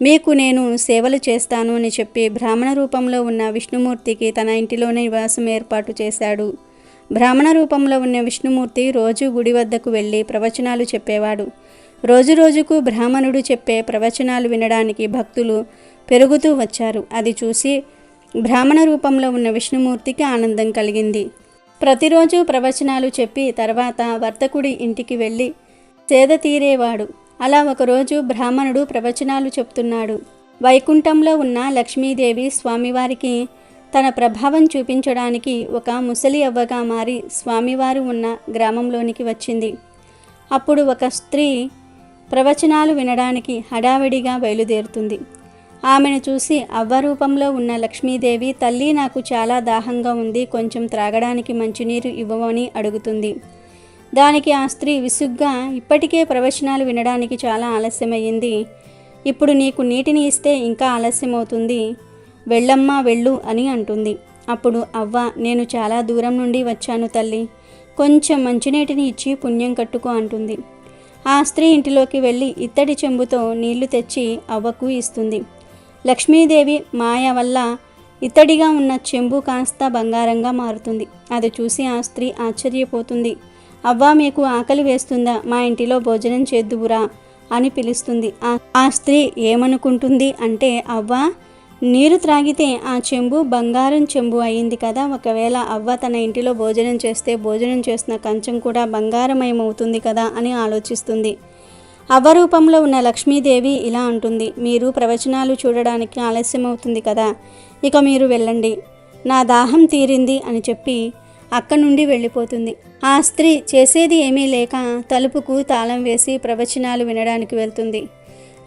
మీకు నేను సేవలు చేస్తాను అని చెప్పి బ్రాహ్మణ రూపంలో ఉన్న విష్ణుమూర్తికి తన ఇంటిలోనే నివాసం ఏర్పాటు చేశాడు. బ్రాహ్మణ రూపంలో ఉన్న విష్ణుమూర్తి రోజు గుడి వద్దకు వెళ్ళి ప్రవచనాలు చెప్పేవాడు. రోజు రోజుకు బ్రాహ్మణుడు చెప్పే ప్రవచనాలు వినడానికి భక్తులు పెరుగుతూ వచ్చారు. అది చూసి బ్రాహ్మణ రూపంలో ఉన్న విష్ణుమూర్తికి ఆనందం కలిగింది. ప్రతిరోజు ప్రవచనాలు చెప్పి తర్వాత వర్తకుడి ఇంటికి వెళ్ళి సేద తీరేవాడు. అలా ఒకరోజు బ్రాహ్మణుడు ప్రవచనాలు చెప్తున్నాడు. వైకుంఠంలో ఉన్న లక్ష్మీదేవి స్వామివారికి తన ప్రభావం చూపించడానికి ఒక ముసలి అవ్వగా మారి స్వామివారు ఉన్న గ్రామంలోనికి వచ్చింది. అప్పుడు ఒక స్త్రీ ప్రవచనాలు వినడానికి హడావిడిగా బయలుదేరుతుంది. ఆమెను చూసి అవ్వ రూపంలో ఉన్న లక్ష్మీదేవి, తల్లి, నాకు చాలా దాహంగా ఉంది, కొంచెం త్రాగడానికి మంచినీరు ఇవ్వమని అడుగుతుంది. దానికి ఆ స్త్రీ విసుగ్గా, ఇప్పటికే ప్రవచనాలు వినడానికి చాలా ఆలస్యమయ్యింది, ఇప్పుడు నీకు నీటిని ఇస్తే ఇంకా ఆలస్యమవుతుంది, వెళ్ళమ్మా వెళ్ళు అని అంటుంది. అప్పుడు అవ్వ, నేను చాలా దూరం నుండి వచ్చాను తల్లి, కొంచెం మంచినీటిని ఇచ్చి పుణ్యం కట్టుకో అంటుంది. ఆ స్త్రీ ఇంటిలోకి వెళ్ళి ఇత్తడి చెంబుతో నీళ్లు తెచ్చి అవ్వకు ఇస్తుంది. లక్ష్మీదేవి మాయ వల్ల ఇత్తడిగా ఉన్న చెంబు కాస్త బంగారంగా మారుతుంది. అది చూసి ఆ స్త్రీ ఆశ్చర్యపోతుంది. అవ్వా, మీకు ఆకలి వేస్తుందా? మా ఇంటిలో భోజనం చేద్దువురా అని పిలుస్తుంది. ఆ స్త్రీ ఏమనుకుంటుంది అంటే, అవ్వ నీరు త్రాగితే ఆ చెంబు బంగారం చెంబు అయింది కదా, ఒకవేళ అవ్వ తన ఇంటిలో భోజనం చేస్తే భోజనం చేసిన కంచం కూడా బంగారమయమవుతుంది కదా అని ఆలోచిస్తుంది. అవ్వ రూపంలో ఉన్న లక్ష్మీదేవి ఇలా అంటుంది, మీరు ప్రవచనాలు చూడడానికి ఆలస్యం అవుతుంది కదా, ఇక మీరు వెళ్ళండి, నా దాహం తీరింది అని చెప్పి అక్కడి నుండి వెళ్ళిపోతుంది. ఆ స్త్రీ చేసేది ఏమీ లేక తలుపుకు తాళం వేసి ప్రవచనాలు వినడానికి వెళ్తుంది.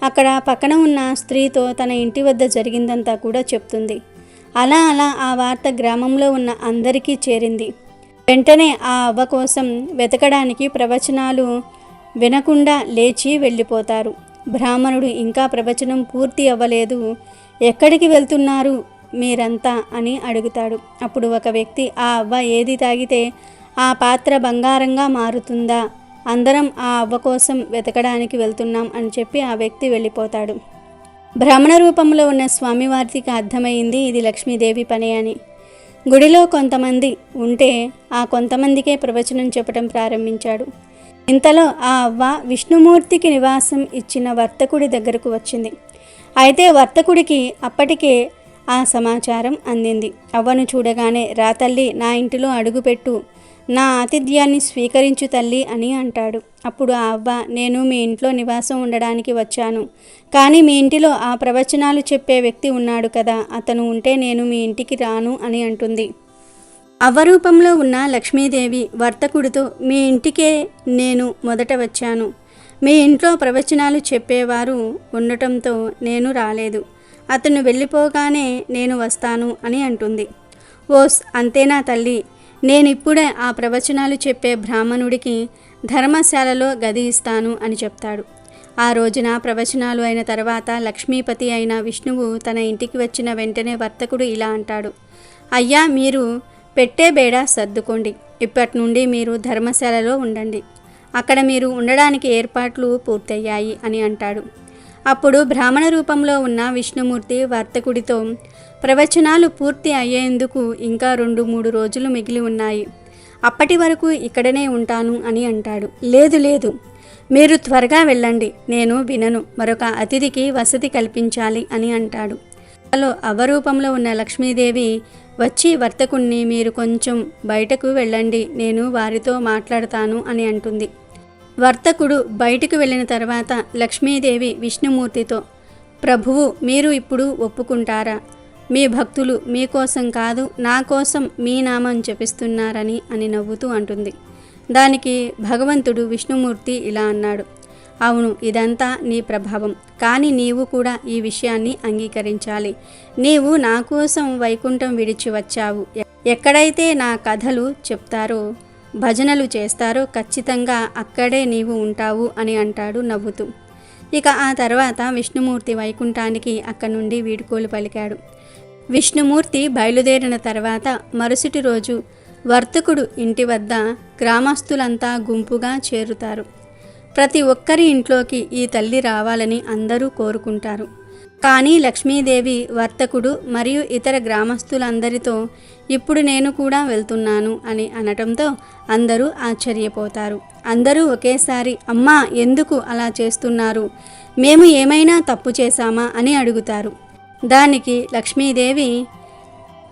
అక్కడ పక్కన ఉన్న స్త్రీతో తన ఇంటి వద్ద జరిగిందంతా కూడా చెప్తుంది. అలా ఆ వార్త గ్రామంలో ఉన్న అందరికీ చేరింది. వెంటనే ఆ అవ్వ కోసం వెతకడానికి ప్రవచనాలు వినకుండా లేచి వెళ్ళిపోతారు. బ్రాహ్మణుడు ఇంకా ప్రవచనం పూర్తి అవ్వలేదు, ఎక్కడికి వెళ్తున్నారు మీరంతా అని అడుగుతాడు. అప్పుడు ఒక వ్యక్తి, ఆ అవ్వ ఏది తాగితే ఆ పాత్ర బంగారంగా మారుతుందా, అందరం ఆ అవ్వ కోసం వెతకడానికి వెళ్తున్నాం అని చెప్పి ఆ వ్యక్తి వెళ్ళిపోతాడు. బ్రాహ్మణ రూపంలో ఉన్న స్వామివారికి అర్థమైంది ఇది లక్ష్మీదేవి పని అని. గుడిలో కొంతమంది ఉంటే ఆ కొంతమందికే ప్రవచనం చెప్పడం ప్రారంభించాడు. ఇంతలో ఆ అవ్వ విష్ణుమూర్తికి నివాసం ఇచ్చిన వర్తకుడి దగ్గరకు వచ్చింది. అయితే వర్తకుడికి అప్పటికే ఆ సమాచారం అందింది. అవ్వను చూడగానే, రా తల్లి, నా ఇంటిలో అడుగుపెట్టు, నా ఆతిథ్యాన్ని స్వీకరించు తల్లి అని అంటాడు. అప్పుడు ఆ అవ్వ, నేను మీ ఇంట్లో నివాసం ఉండడానికి వచ్చాను, కానీ మీ ఇంటిలో ఆ ప్రవచనాలు చెప్పే వ్యక్తి ఉన్నాడు కదా, అతను ఉంటే నేను మీ ఇంటికి రాను అని అంటుంది. అవ్వ రూపంలో ఉన్న లక్ష్మీదేవి వర్తకుడితో, మీ ఇంటికే నేను మొదట వచ్చాను, మీ ఇంట్లో ప్రవచనాలు చెప్పేవారు ఉండటంతో నేను రాలేదు, అతను వెళ్ళిపోగానే నేను వస్తాను అని అంటుంది. ఓస్, అంతేనా తల్లి, నేనిప్పుడే ఆ ప్రవచనాలు చెప్పే బ్రాహ్మణుడికి ధర్మశాలలో గది ఇస్తాను అని చెప్తాడు. ఆ రోజున ప్రవచనాలు అయిన తర్వాత లక్ష్మీపతి అయిన విష్ణువు తన ఇంటికి వచ్చిన వెంటనే వర్తకుడు ఇలా అంటాడు, అయ్యా, మీరు పెట్టే బేడ సర్దుకోండి, ఇప్పటి నుండి మీరు ధర్మశాలలో ఉండండి, అక్కడ మీరు ఉండడానికి ఏర్పాట్లు పూర్తయ్యాయి అని అంటాడు. అప్పుడు బ్రాహ్మణ రూపంలో ఉన్న విష్ణుమూర్తి వర్తకుడితో, ప్రవచనాలు పూర్తి అయ్యేందుకు ఇంకా 2-3 రోజులు మిగిలి ఉన్నాయి, అప్పటి వరకు ఇక్కడనే ఉంటాను అని అంటాడు. లేదు, మీరు త్వరగా వెళ్ళండి, నేను వినను, మరొక అతిథికి వసతి కల్పించాలి అని అంటాడు. అలో అవరూపంలో ఉన్న లక్ష్మీదేవి వచ్చి వర్తకుణ్ణి, మీరు కొంచెం బయటకు వెళ్ళండి, నేను వారితో మాట్లాడతాను అని అంటుంది. వర్తకుడు బయటకు వెళ్ళిన తర్వాత లక్ష్మీదేవి విష్ణుమూర్తితో, ప్రభువు, మీరు ఇప్పుడు ఒప్పుకుంటారా? మీ భక్తులు మీకోసం కాదు, నా కోసం మీ నామం జపిస్తున్నారని అని నవ్వుతూ అంటుంది. దానికి భగవంతుడు విష్ణుమూర్తి ఇలా అన్నాడు, అవును, ఇదంతా నీ ప్రభావం, కానీ నీవు కూడా ఈ విషయాన్ని అంగీకరించాలి. నీవు నా కోసం వైకుంఠం విడిచి వచ్చావు, ఎక్కడైతే నా కథలు చెప్తారో, భజనలు చేస్తారో ఖచ్చితంగా అక్కడే నీవు ఉంటావు అని అంటాడు నవ్వుతూ. ఇక ఆ తర్వాత విష్ణుమూర్తి వైకుంఠానికి అక్కడి నుండి వీడ్కోలు పలికాడు. విష్ణుమూర్తి బయలుదేరిన తర్వాత మరుసటి రోజు వర్తకుడు ఇంటి వద్ద గ్రామస్తులంతా గుంపుగా చేరుతారు. ప్రతి ఒక్కరి ఇంట్లోకి ఈ తల్లి రావాలని అందరూ కోరుకుంటారు. కానీ లక్ష్మీదేవి వర్తకుడు మరియు ఇతర గ్రామస్తులందరితో, ఇప్పుడు నేను కూడా వెళ్తున్నాను అని అనటంతో అందరూ ఆశ్చర్యపోతారు. అందరూ ఒకేసారి, అమ్మా, ఎందుకు అలా చేస్తున్నారు? మేము ఏమైనా తప్పు చేశామా అని అడుగుతారు. దానికి లక్ష్మీదేవి,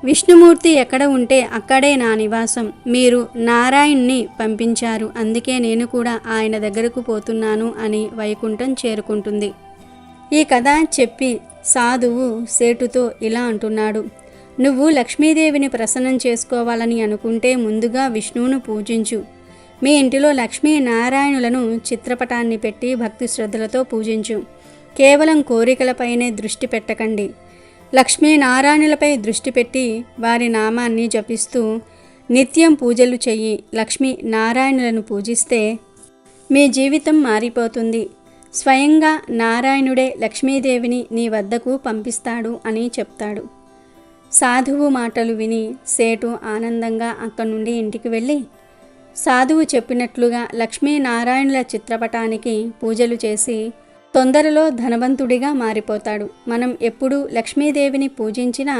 విష్ణుమూర్తి ఎక్కడ ఉంటే అక్కడే నా నివాసం, మీరు నారాయణ్ణి పంపించారు, అందుకే నేను కూడా ఆయన దగ్గరకు పోతున్నాను అని వైకుంఠం చేరుకుంటుంది. ఈ కథ చెప్పి సాధువు సేటుతో ఇలా అంటున్నాడు, నువ్వు లక్ష్మీదేవిని ప్రసన్నం చేసుకోవాలని అనుకుంటే ముందుగా విష్ణువును పూజించు. మీ ఇంటిలో లక్ష్మీ నారాయణులను చిత్రపటాన్ని పెట్టి భక్తి శ్రద్ధలతో పూజించు. కేవలం కోరికలపైనే దృష్టి పెట్టకండి. లక్ష్మీనారాయణులపై దృష్టి పెట్టి వారి నామాన్ని జపిస్తూ నిత్యం పూజలు చెయ్యి. లక్ష్మీ నారాయణులను పూజిస్తే మీ జీవితం మారిపోతుంది. స్వయంగా నారాయణుడే లక్ష్మీదేవిని నీ వద్దకు పంపిస్తాడు అని చెప్తాడు. సాధువు మాటలు విని సేటు ఆనందంగా అక్కడి నుండి ఇంటికి వెళ్ళి సాధువు చెప్పినట్లుగా లక్ష్మీనారాయణుల చిత్రపటానికి పూజలు చేసి తొందరలో ధనవంతుడిగా మారిపోతాడు. మనం ఎప్పుడు లక్ష్మీదేవిని పూజించినా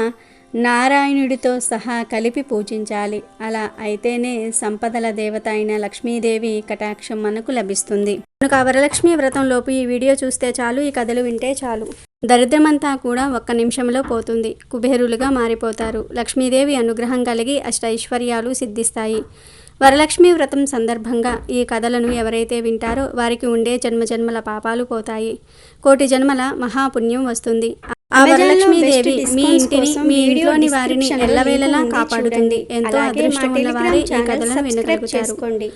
నారాయణుడితో సహా కలిపి పూజించాలి. అలా అయితేనే సంపదల దేవత అయిన లక్ష్మీదేవి కటాక్షం మనకు లభిస్తుంది. కనుక వరలక్ష్మి వ్రతంలోపు ఈ వీడియో చూస్తే చాలు, ఈ కథలు వింటే చాలు. దరిద్రమంతా కూడా ఒక్క నిమిషంలో పోతుంది. కుబేరులుగా మారిపోతారు. లక్ష్మీదేవి అనుగ్రహం కలిగి అష్టైశ్వర్యాలు సిద్ధిస్తాయి. వరలక్ష్మి వ్రతం సందర్భంగా ఈ కథలను ఎవరైతే వింటారో వారికి ఉండే జన్మజన్మల పాపాలు పోతాయి. కోటి జన్మల మహాపుణ్యం వస్తుంది. ఆ వరలక్ష్మీదేవి మీ ఇంటిని, మీ ఇంట్లోని వారిని ఎల్లవేళలా కాపాడుతుంది. ఎంతో అదృష్టం ఉన్న వారే ఈ కథలను వినగలుగుతారు.